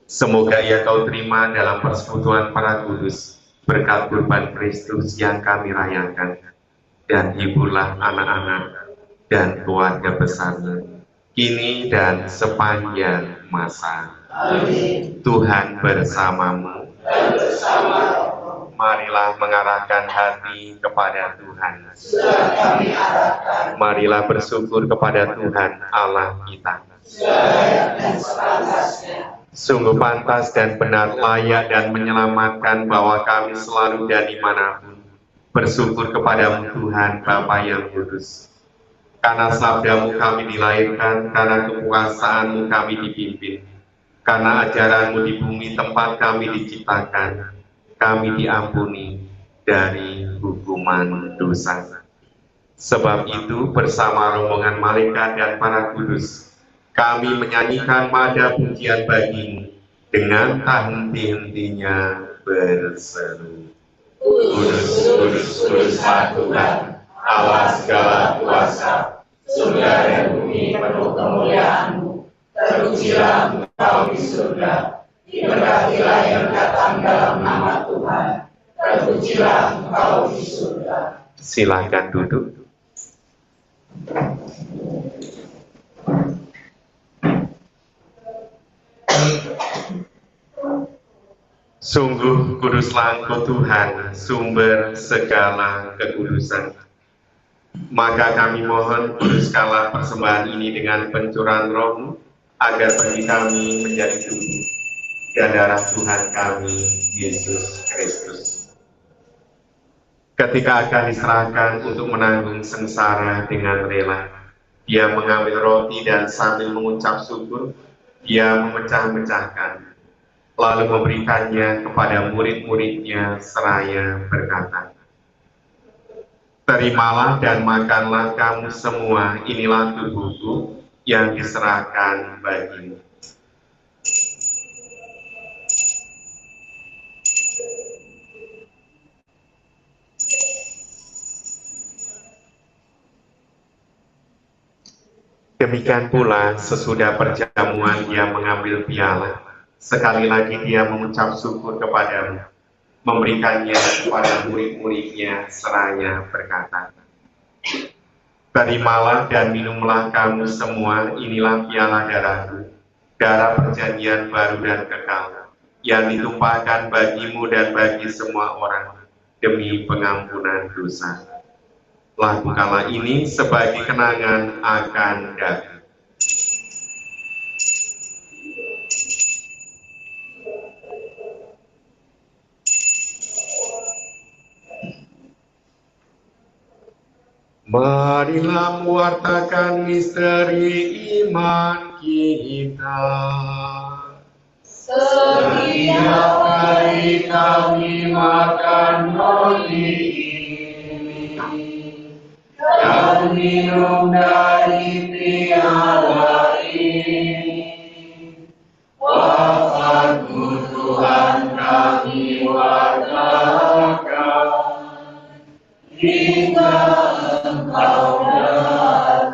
Semoga ia Kau terima dalam persekutuan para kudus berkat kurban Kristus yang kami rayakan, dan hiburlah anak-anak dan keluarga besarnya, kini dan sepanjang masa. Amin. Tuhan bersamamu. Dan bersama Marilah mengarahkan hati kepada Tuhan. sudah kami arahkan, Marilah bersyukur kepada Tuhan Allah kita. sudah layak dan sepantasnya. Sungguh pantas dan benar, layak dan menyelamatkan bahwa kami selalu dan dimanapun bersyukur kepadamu Tuhan Bapa yang kudus. Karena sabdamu kami dilahirkan, karena kekuasaanmu kami dipimpin, karena ajaranmu di bumi tempat kami diciptakan, kami diampuni dari hukuman dosa. Sebab itu bersama rombongan malaikat dan para kudus, kami menyanyikan mada pujian bagimu dengan tak henti-hentinya berseru. Kudus, kudus, kuduslah Tuhan, Allah segala kuasa, surga dan bumi penuh kemuliaan-Mu. Terpujilah Engkau di surga, diberkatilah yang datang dalam nama Tuhan. Terpujilah Engkau di surga. Silakan duduk. Sungguh kuduslah Engkau Tuhan, sumber segala kekudusan. Maka kami mohon, kuduskanlah persembahan ini dengan pencurahan Roh-Mu, agar bagi kami menjadi tubuh dan darah Tuhan kami, Yesus Kristus. Ketika akan diserahkan untuk menanggung sengsara dengan rela, Dia mengambil roti dan sambil mengucap syukur, Dia memecah-mecahkan, lalu memberikannya kepada murid-muridnya seraya berkata, "Terimalah dan makanlah kamu semua, inilah tubuhku yang diserahkan bagimu." Demikian pula sesudah perjamuan Dia mengambil piala, Sekali lagi dia mengucap syukur kepadamu, memberikannya kepada murid-muridnya seraya berkata, "Terimalah dan minumlah kamu semua, inilah piala darahku, darah perjanjian baru dan kekal, yang ditumpahkan bagimu dan bagi semua orang demi pengampunan dosa. Lakukanlah ini sebagai kenangan akan daku." Marilah mewartakan misteri iman kita. Setiap kali kami makan roti ini dan minum dari piala ini, wafatmu Tuhan kami wartakan hingga Engkau datang.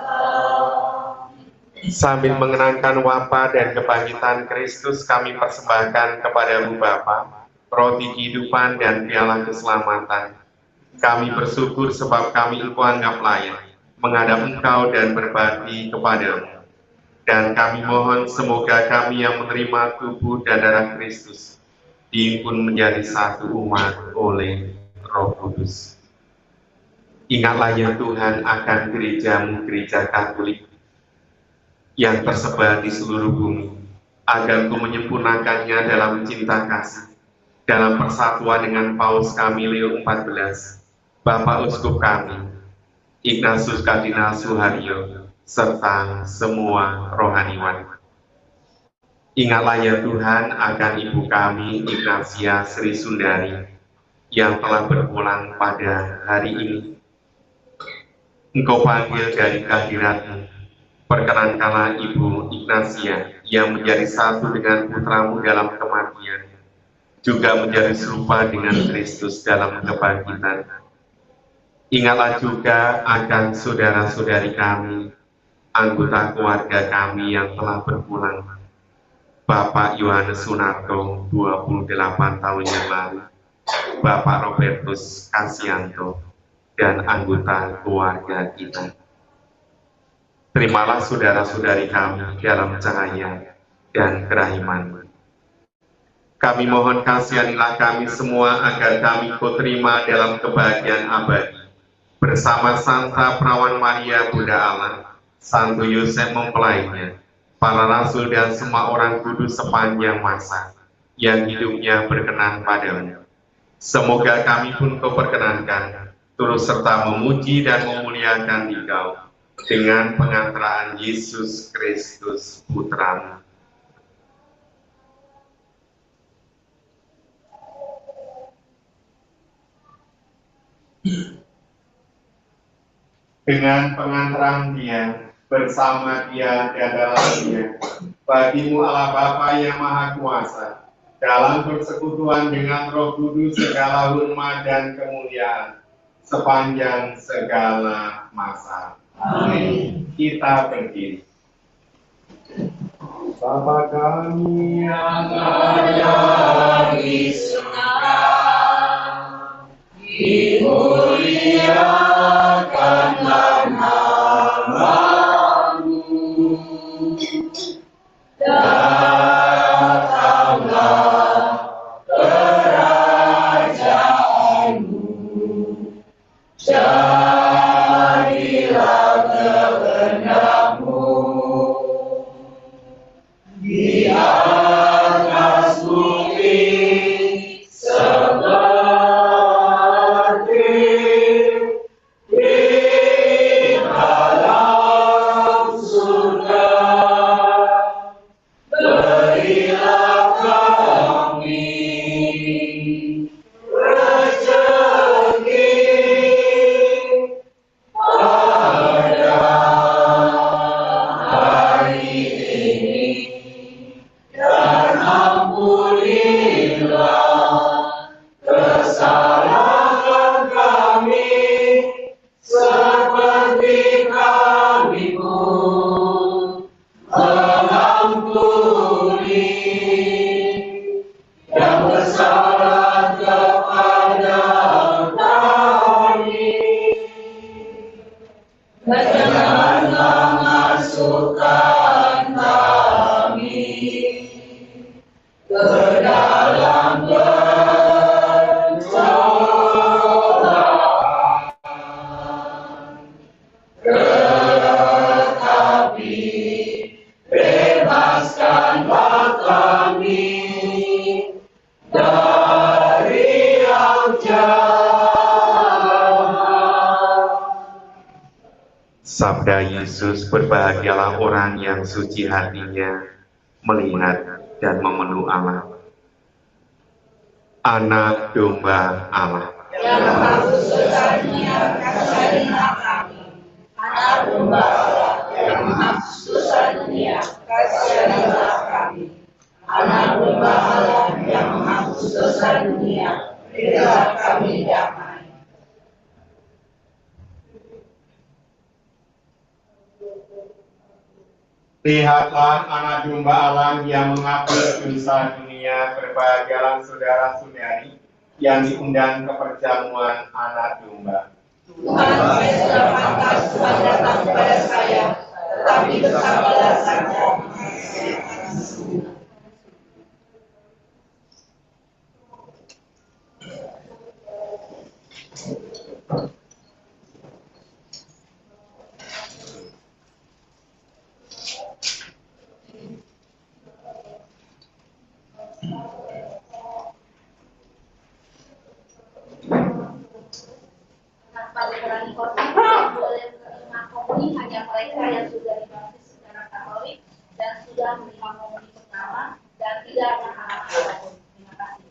Sambil mengenangkan wafat dan kebangkitan Kristus, kami persembahkan kepadamu Bapa, roti kehidupan dan piala keselamatan. Kami bersyukur sebab kami Engkau anggap layak menghadap Engkau dan berbakti kepadamu. Dan kami mohon semoga kami yang menerima tubuh dan darah Kristus dihimpun menjadi satu umat oleh Roh Kudus. Ingatlah ya Tuhan akan gerejamu, gereja Katolik, yang tersebar di seluruh bumi, agar Kau menyempurnakannya dalam cinta kasih, dalam persatuan dengan Paus kami Leo XIV, Bapak Uskup kami, Ignatius Kardinal Suharyo, serta semua rohaniwan. Ingatlah ya Tuhan akan Ibu kami, Ignatia Sri Sundari, yang telah berpulang pada hari ini. Engkau panggil dari kehadirat-Mu. Perkenankanlah Ibu Ignatia yang menjadi satu dengan putramu dalam kematian, juga menjadi serupa dengan Kristus dalam kebangkitan. Ingatlah juga akan saudara-saudari kami, anggota keluarga kami yang telah berpulang. Bapak Yohanes Sunarto, 28 tahun yang lalu, Bapak Robertus Kasianto, dan anggota keluarga kita. Terimalah saudara-saudari kami dalam cahaya dan kerahiman. Kami mohon kasihanilah kami semua agar kami Kau terima dalam kebahagiaan abadi bersama Santa Perawan Maria Bunda Allah, Santo Yosef mempelainya, para rasul dan semua orang kudus sepanjang masa yang hidupnya berkenan padamu. Semoga kami pun Kau perkenankan turut serta memuji dan memuliakan Dikau dengan pengantaraan Yesus Kristus Putra-Mu. Dengan pengantaran Dia, bersama Dia dan dalam Dia, bagimu Allah Bapa yang Maha Kuasa, dalam persekutuan dengan Roh Kudus segala hormat dan kemuliaan sepanjang segala masa. Amin. Kita berdiri. Bapa kami yang ada di surga, dimuliakanlah nama-Mu, datanglah kerajaan-Mu, jadilah kehendak-Mu di atas bumi seperti di dalam surga. Berilah kami rezeki pada hari ini, dan ampunilah kesalahan kami seperti kami pun mengampuni ke dalam pencobaan. Tetapi bebaskanlah kami dari yang jahat. Sabda Yesus, berbahagialah orang yang suci hatinya, melihat dan memeluk Allah. Anak domba Allah. Yang mengkhususkan dunia, kasihanilah kami. Anak domba Allah, yang mengkhususkan dunia, kasihanilah kami. Anak domba Allah, yang mengkhususkan dunia, berilah kami damai. Lihatlah anak domba Allah yang menghapus dosa dunia. Berbahagialah saudara-saudari yang diundang ke perjamuan anak domba. Tuhan, saya sudah pantas Tuhan datang kepada saya, tetapi bersabarlah saja. Tanpa dikurangi korban, boleh menerima komuni hanya mereka yang sudah dibaptis secara Katolik dan sudah menerima komuni pertama dan tidak ada anak apapun. Terima kasih.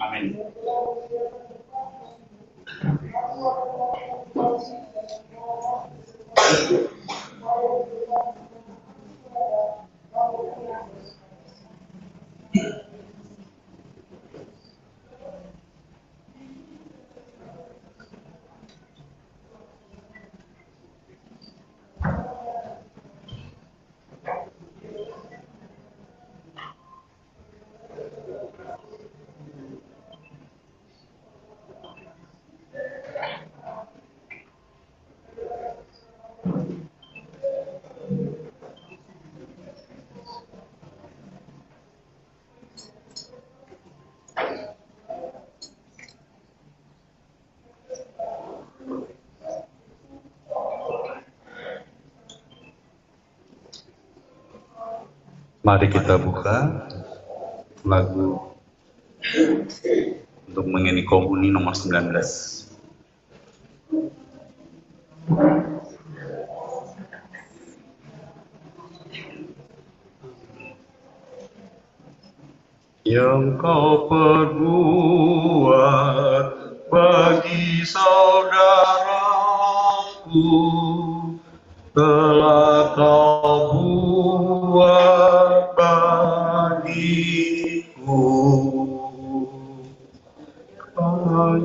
Amin. Mari kita buka lagu untuk mengini komuni nomor 19. Yang kau perbuat bagi saudaraku telah kau buat bagiku,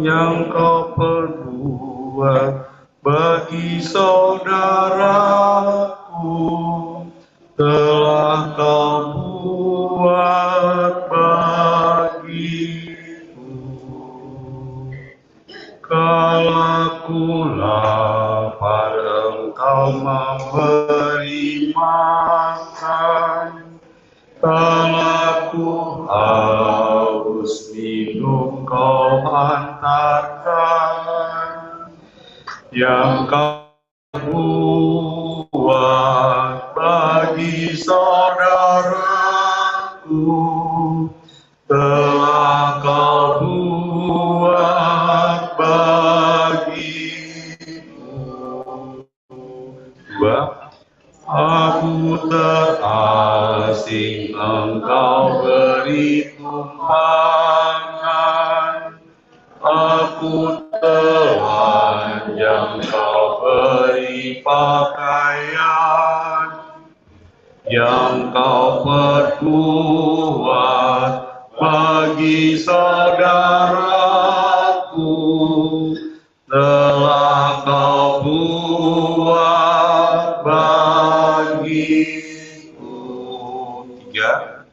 yang kau perbuat bagi saudaraku, telah kau buat bagiku. Kalau aku lapar, engkau memberi makan. Kalau aku haus, minum kau hantarkan. Yang kau buat bagi saudaraku, telah kau buat bagiku. Aku terasing, engkau beri tumpangan. Aku telanjang, kau beri pakaian. Yang kau perbuat bagi saudaraku, telah kau buat bagiku. 3.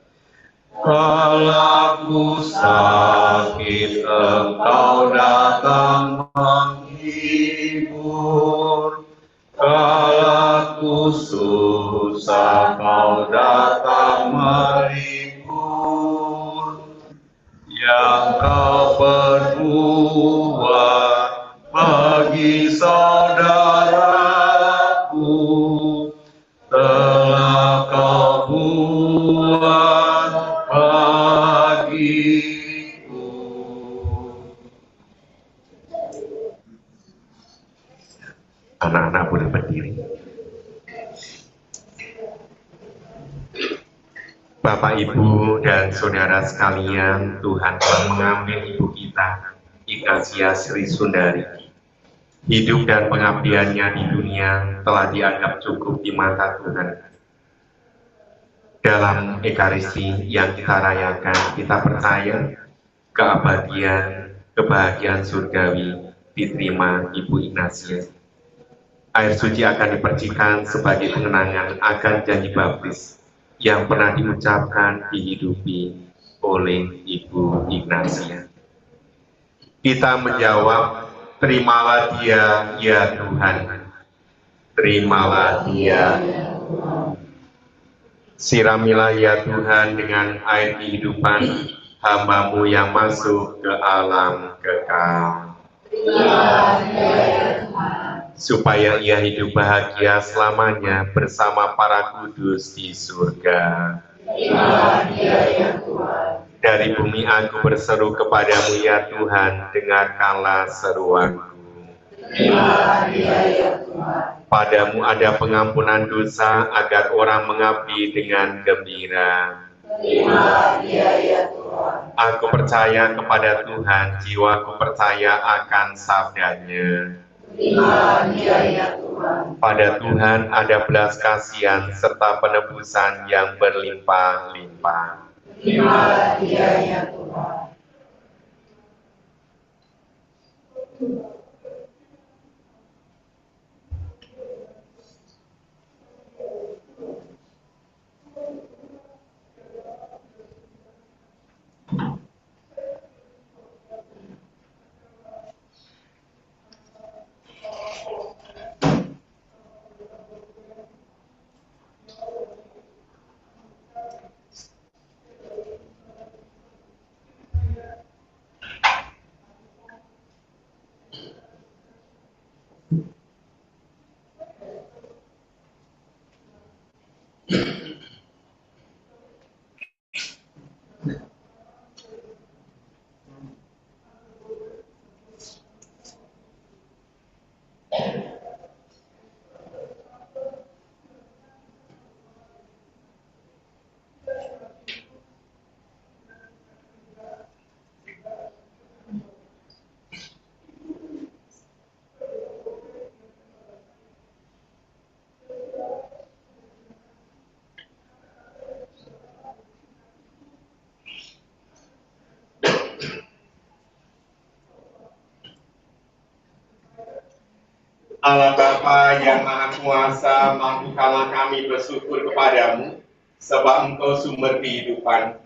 Kalau aku sakit, engkau datang menghibur. Kalau aku susah, kau datang melipur. Yang kau perbuat bagi saudaraku, telah kau buat bagiku. Anak-anak boleh berdiri. Bapak, Ibu, dan saudara sekalian, Tuhan telah mengambil ibu kita, Ignatia Sri Sundari. Hidup dan pengabdiannya di dunia telah dianggap cukup di mata Tuhan. Dalam Ekaristi yang kita rayakan, kita percaya kebahagiaan surgawi diterima Ibu Ignatia. Air suci akan dipercikan sebagai pengenangan akan janji baptis yang pernah diucapkan dihidupi oleh Ibu Ignatia. Kita menjawab, terimalah dia ya Tuhan, terimalah dia. Siramilah ya Tuhan dengan air kehidupan hamba-Mu yang masuk ke alam kekal. Supaya ia hidup bahagia selamanya bersama para kudus di surga. Dari bumi aku berseru kepadamu ya Tuhan, dengarkanlah seruanku. Padamu ada pengampunan dosa agar orang mengabdi dengan gembira. Aku percaya kepada Tuhan, jiwaku percaya akan sabdanya. Pada Tuhan ada belas kasihan serta penebusan yang berlimpah-limpah. Allah Bapa yang Maha Kuasa, mampukanlah kami bersyukur kepadamu, sebab Engkau sumber kehidupan.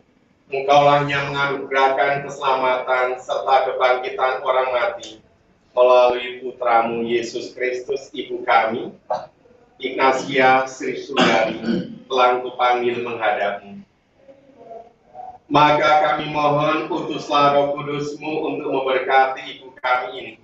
Engkaulah yang menganugerahkan keselamatan serta kebangkitan orang mati melalui Putramu Yesus Kristus, Ibu kami, Ignatia Sri Sundari, telah kupanggil menghadapmu. Maka kami mohon, utuslah Roh Kudus-Mu untuk memberkati ibu kami ini.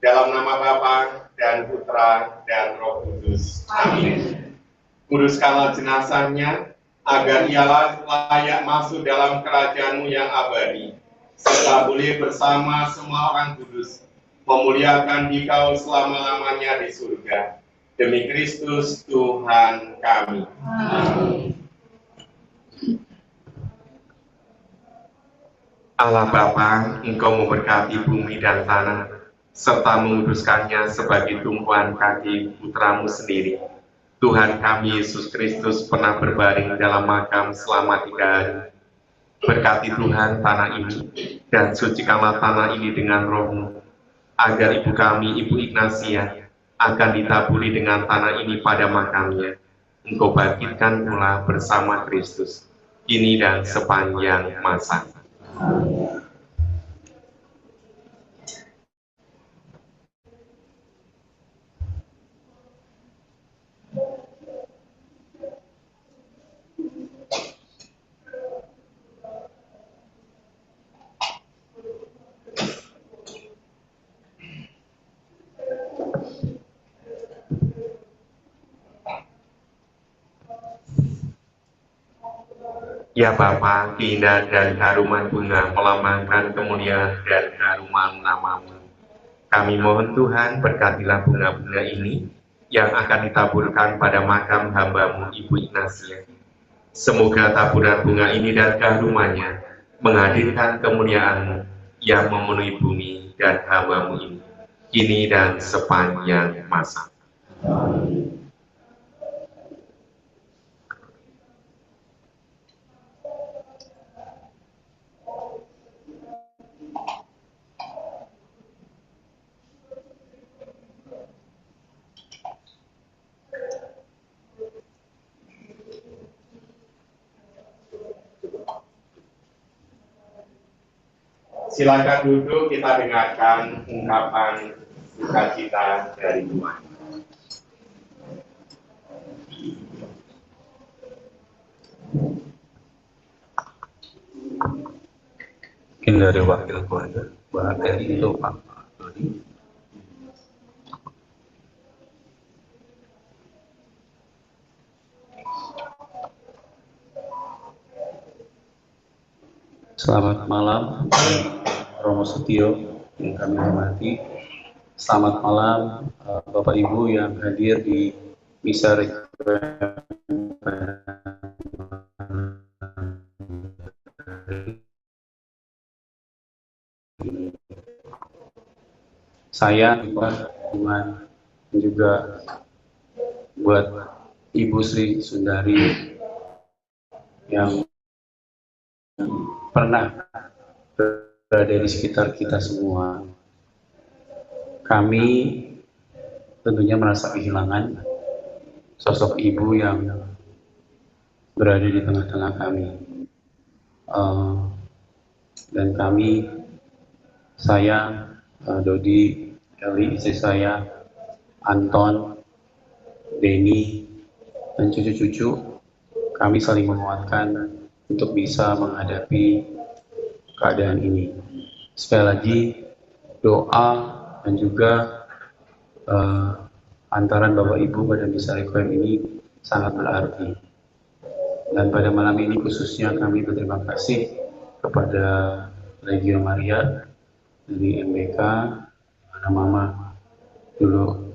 Dalam nama Bapa dan Putra dan Roh Kudus. Amin. Kuduskanlah jenazahnya, agar ia layak masuk dalam kerajaan-Mu yang abadi, serta boleh bersama semua orang kudus, memuliakan Dikau selama-lamanya di surga. Demi Kristus Tuhan kami. Amin. Allah Bapa, Engkau memberkati bumi dan tanah, serta menguduskannya sebagai tumpuan kaki Putramu sendiri. Tuhan kami Yesus Kristus pernah berbaring dalam makam selama 3 hari. Berkati Tuhan tanah ini, dan sucikanlah tanah ini dengan Roh-Mu, agar ibu kami, Ibu Ignatia, akan ditaburi dengan tanah ini pada makamnya. Engkau bangkitkan pula bersama Kristus, kini dan sepanjang masa. Ya Bapa, keindahan dan haruman bunga melambangkan kemuliaan dan haruman nama-Mu. Kami mohon Tuhan, berkatilah bunga-bunga ini yang akan ditaburkan pada makam hamba-Mu Ibu Ignatia. Semoga taburan bunga ini dan keharumannya menghadirkan kemuliaan-Mu yang memenuhi bumi dan hamba-Mu ini, kini dan sepanjang masa. Silakan duduk, kita dengarkan ungkapan sukacita dari Tuhan. Mungkin dari wakil keluarga, Mbak Eri itu Pak Dodi. Selamat malam, Romo Setio yang kami hormati. Selamat malam, Bapak Ibu yang hadir di misa requiem. Saya Tuhan juga buat Ibu Sri Sundari yang pernah berada di sekitar kita semua. Kami tentunya merasa kehilangan sosok ibu yang berada di tengah-tengah kami. Dan kami, saya, Dodi, Eli, istri saya, Anton, Denny, dan cucu-cucu, kami saling menguatkan untuk bisa menghadapi keadaan ini. Sekali lagi, doa dan juga antaran Bapak Ibu pada misa requiem ini sangat berarti. Dan pada malam ini khususnya kami berterima kasih kepada Legio Maria dari MBK, mana Mama dulu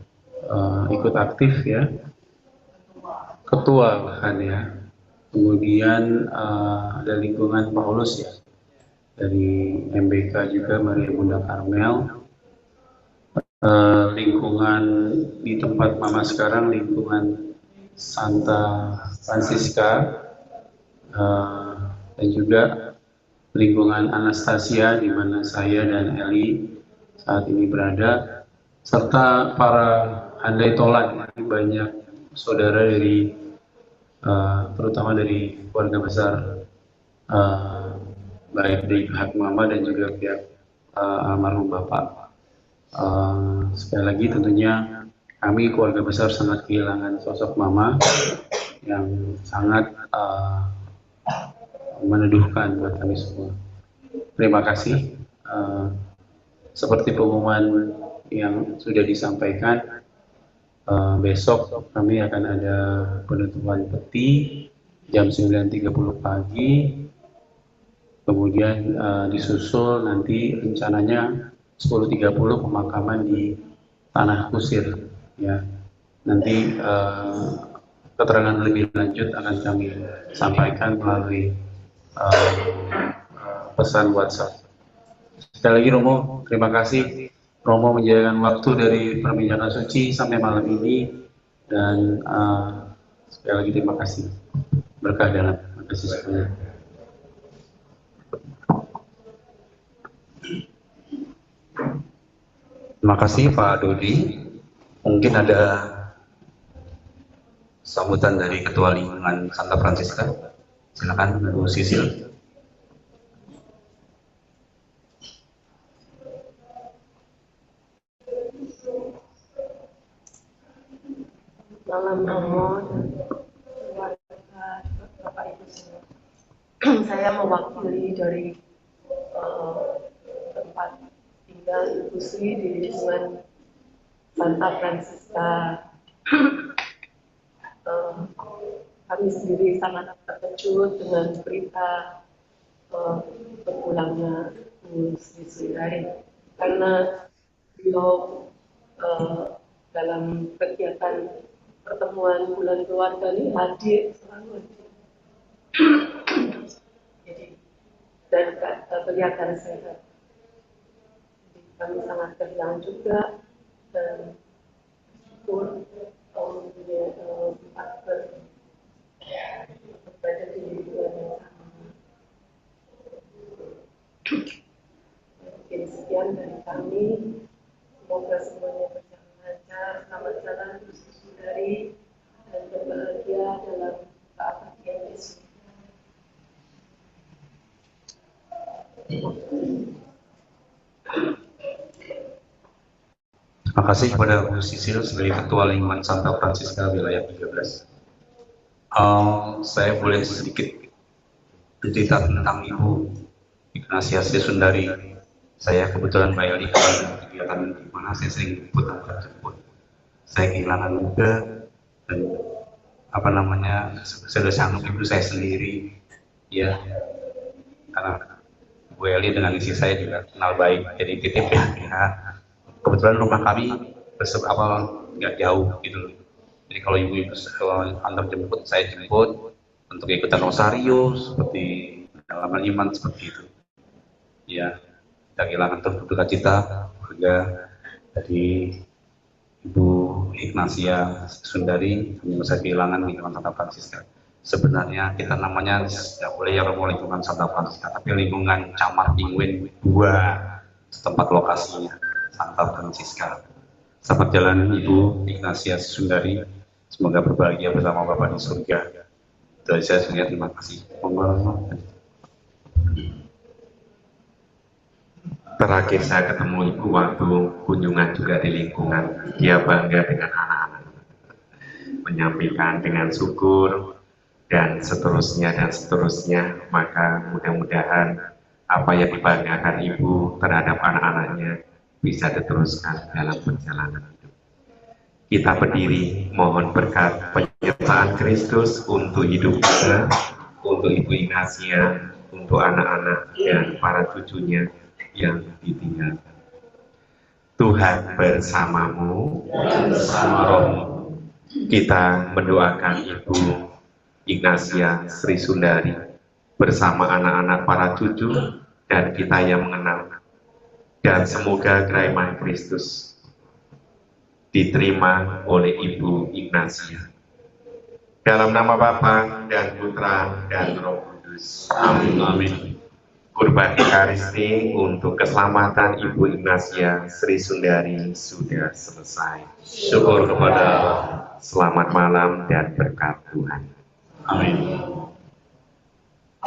ikut aktif ya, ketua bahkan ya. Kemudian ada lingkungan Paulus ya, dari MBK juga Maria Bunda Karmel, lingkungan di tempat Mama sekarang, lingkungan Santa Francisca, dan juga lingkungan Anastasia di mana saya dan Eli saat ini berada, serta para handai tolan, banyak saudara dari terutama dari keluarga besar, baik dari pihak mama dan juga pihak almarhum bapak. Sekali lagi tentunya kami keluarga besar sangat kehilangan sosok mama yang sangat meneduhkan buat kami semua. Terima kasih. Seperti pengumuman yang sudah disampaikan, besok kami akan ada penutupan peti jam 9.30 pagi. Kemudian disusul nanti rencananya 10.30 pemakaman di Tanah Kusir. Ya, nanti keterangan lebih lanjut akan kami sampaikan melalui pesan WhatsApp. Sekali lagi Romo, terima kasih Romo menjadikan waktu dari perbincangan suci sampai malam ini, dan sekali lagi terima kasih. Berkah dalam, terima kasih sekali. Terima kasih Pak Dodi. Mungkin ada sambutan dari Ketua Lingkungan Santa Francisca. Silakan Bu Sisil. Malam Romo dan keluarga Bapak Ibu semua. Saya mewakili dari tempat tinggal Ibu Sri di lingkungan Santa Francisca. Kami sendiri sangat terkejut dengan berita berpulangnya Bu Sri Sundari, karena beliau dalam kegiatan pertemuan bulan keluarga ini hadir selalu. Jadi, dan kelihatan sehat. Jadi, kami sangat kehilangan juga dan bersyukur mempunyai tempat berada di lingkungan yang sama. Mungkin sekian dari kami. Semoga semuanya berjalan lancar, selamat jalan dari dan berbahagia dalam keabadian Yesus. Terima kasih kepada Bu Sisil sebagai Ketua Lingkungan Santa Francisca Wilayah 13. Saya boleh sedikit cerita tentang Ibu Ignatia Sri Sundari. Saya kebetulan bayar di kegiatan di mana saya sering jemput. Saya kehilangan juga, dan saya sanggup ibu saya sendiri, ya, karena Bu Eli dengan istri saya juga kenal baik, jadi titip ya. Kebetulan rumah kami nggak jauh gitu. Jadi kalau ibu antar jemput, saya jemput untuk ikutan rosario seperti dalam iman seperti itu. Ya, kita kehilangan berduka cita juga dari Ibu Ignatia Sundari, kami masa kehilangan lingkungan Santa Francisca. Sebenarnya kita namanya tidak boleh ya Romo lingkungan Santa Francisca, tapi lingkungan Camar Pingwin 2 tempat lokasinya Santa Francisca. Selamat jalan Ibu Ignatia Sundari, semoga berbahagia bersama Bapak di surga. Dari saya semuanya terima kasih. Terakhir saya ketemu Ibu waktu kunjungan juga di lingkungan, dia bangga dengan anak-anak, menyampaikan dengan syukur dan seterusnya. Maka mudah-mudahan apa yang dibanggakan Ibu terhadap anak-anaknya bisa diteruskan dalam perjalanan hidup. Kita berdiri mohon berkat penyertaan Kristus untuk hidup kita, untuk Ibu Ignatia, untuk anak-anak dan para cucunya yang ditinggalkan. Tuhan bersamamu dan bersama rohmu. Kita mendoakan Ibu Ignatia Sri Sundari bersama anak-anak para cucu dan kita yang mengenal. Dan semoga kerahiman Kristus diterima oleh Ibu Ignatia. Dalam nama Bapa dan Putra dan Roh Kudus. Amin. Amin. Kurban Ekaristi untuk keselamatan Ibu Ignatia Sri Sundari sudah selesai. Syukur kepada Allah. Selamat malam dan berkat Tuhan. Amin.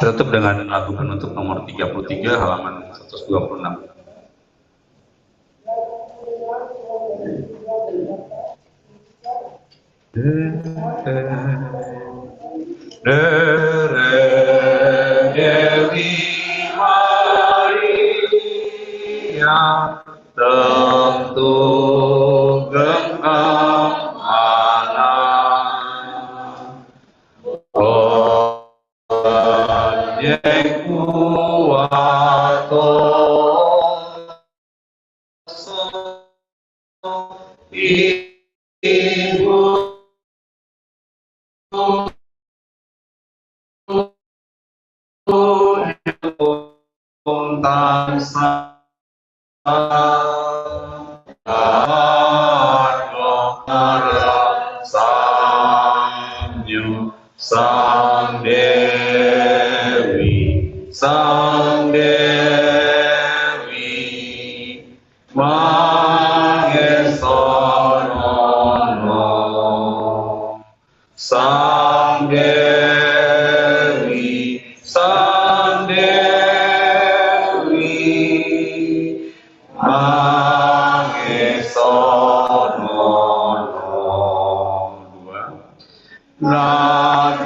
Tutup dengan lagu penutup nomor 33 halaman 126. Dewi Maria tentu genggam anak, Onyekku watoso Ibu tansah sanyu sang Dewi mangesono sang Dewi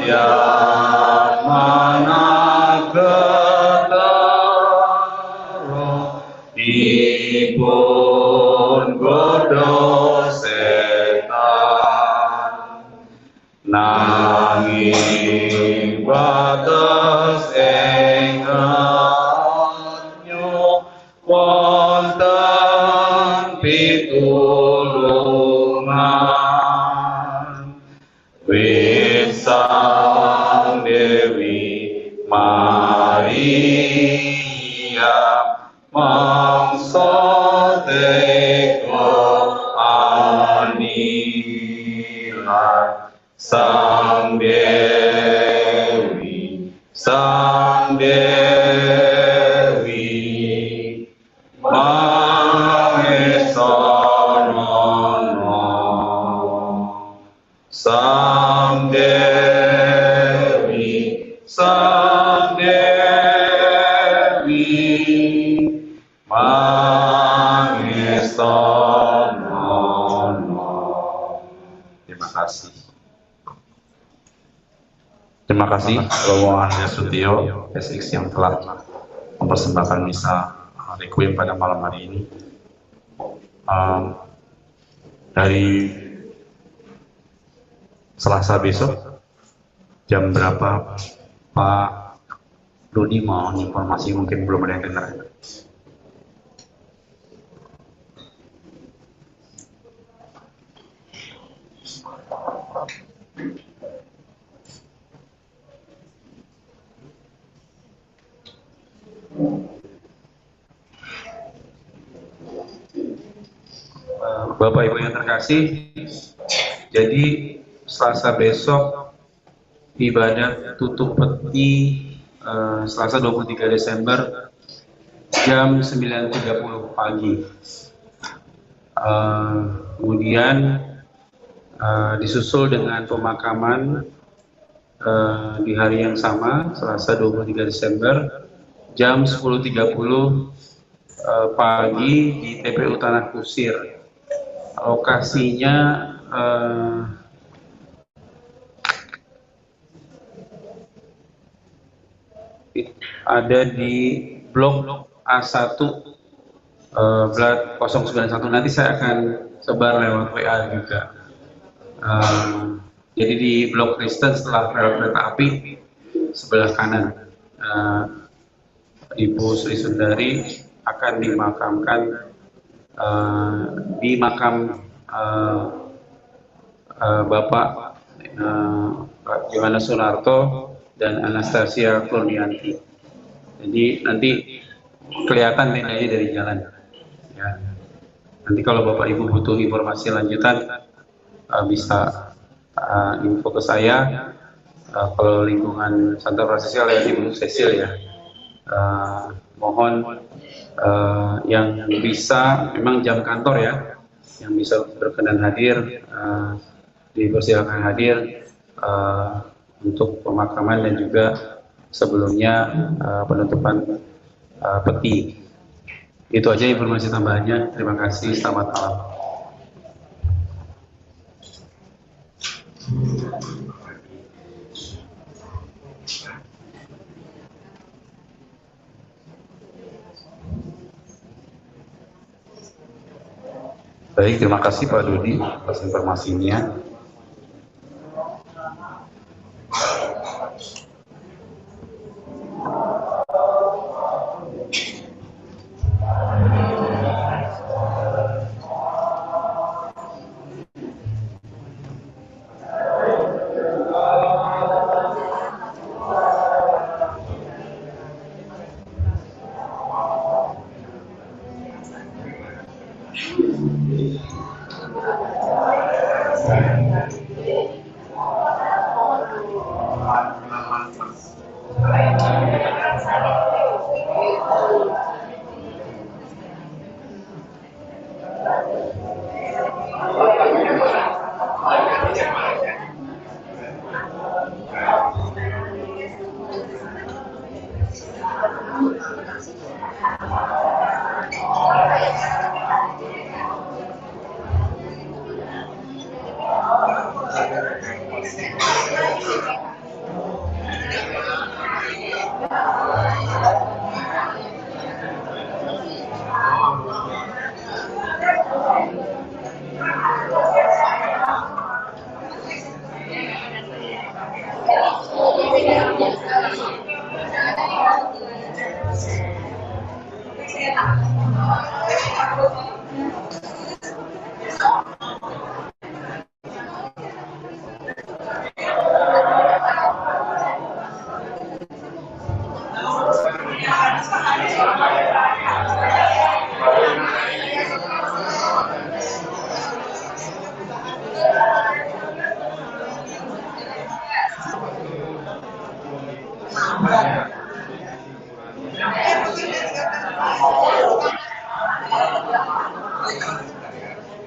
Rakyat mana ketero ipun godho setan nanging bates engkatnyo wonten pitulungan Sang Dewi Maria mangsa teka anilan Sang Dewi mangesono Sang Dewi mangesono. Terima kasih Romo Andreas Sutio SX yang telah mempersembahkan misa requiem pada malam hari ini. Dari Selasa besok jam berapa Pak Rudi mau informasi, mungkin belum ada yang dengar. Bapak Ibu yang terkasih, jadi Selasa besok ibadah tutup peti Selasa 23 Desember jam 9.30 pagi. Kemudian disusul dengan pemakaman di hari yang sama, Selasa 23 Desember jam 10.30 pagi di TPU Tanah Kusir. Lokasinya ada di blok A1 Blat 091. Nanti saya akan sebar lewat WA juga. Jadi di blok Kristen setelah rel kereta api sebelah kanan, Ibu Sri Sundari akan dimakamkan di makam Bapak Yohanes Sunarto dan Anastasia Klonianti. Jadi nanti kelihatan tendanya dari jalan. Ya. Nanti kalau Bapak Ibu butuh informasi lanjutan bisa info ke saya. Kalau lingkungan Santa Prasetya lewat Ibu Cecil ya. Mohon yang bisa, memang jam kantor ya, yang bisa berkenan hadir, dipersilakan hadir untuk pemakaman dan juga sebelumnya penutupan peti. Itu aja informasi tambahannya. Terima kasih. Selamat malam. Baik, terima kasih Pak Dodi atas informasinya.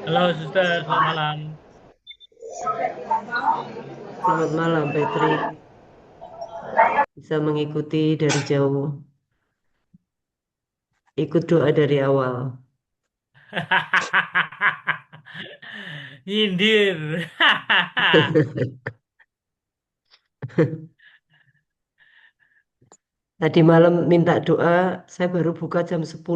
Halo Suster, selamat malam. Selamat malam Patrick. Bisa mengikuti dari jauh. Ikut doa dari awal. Nyindir. Tadi malam minta doa, saya baru buka jam 10.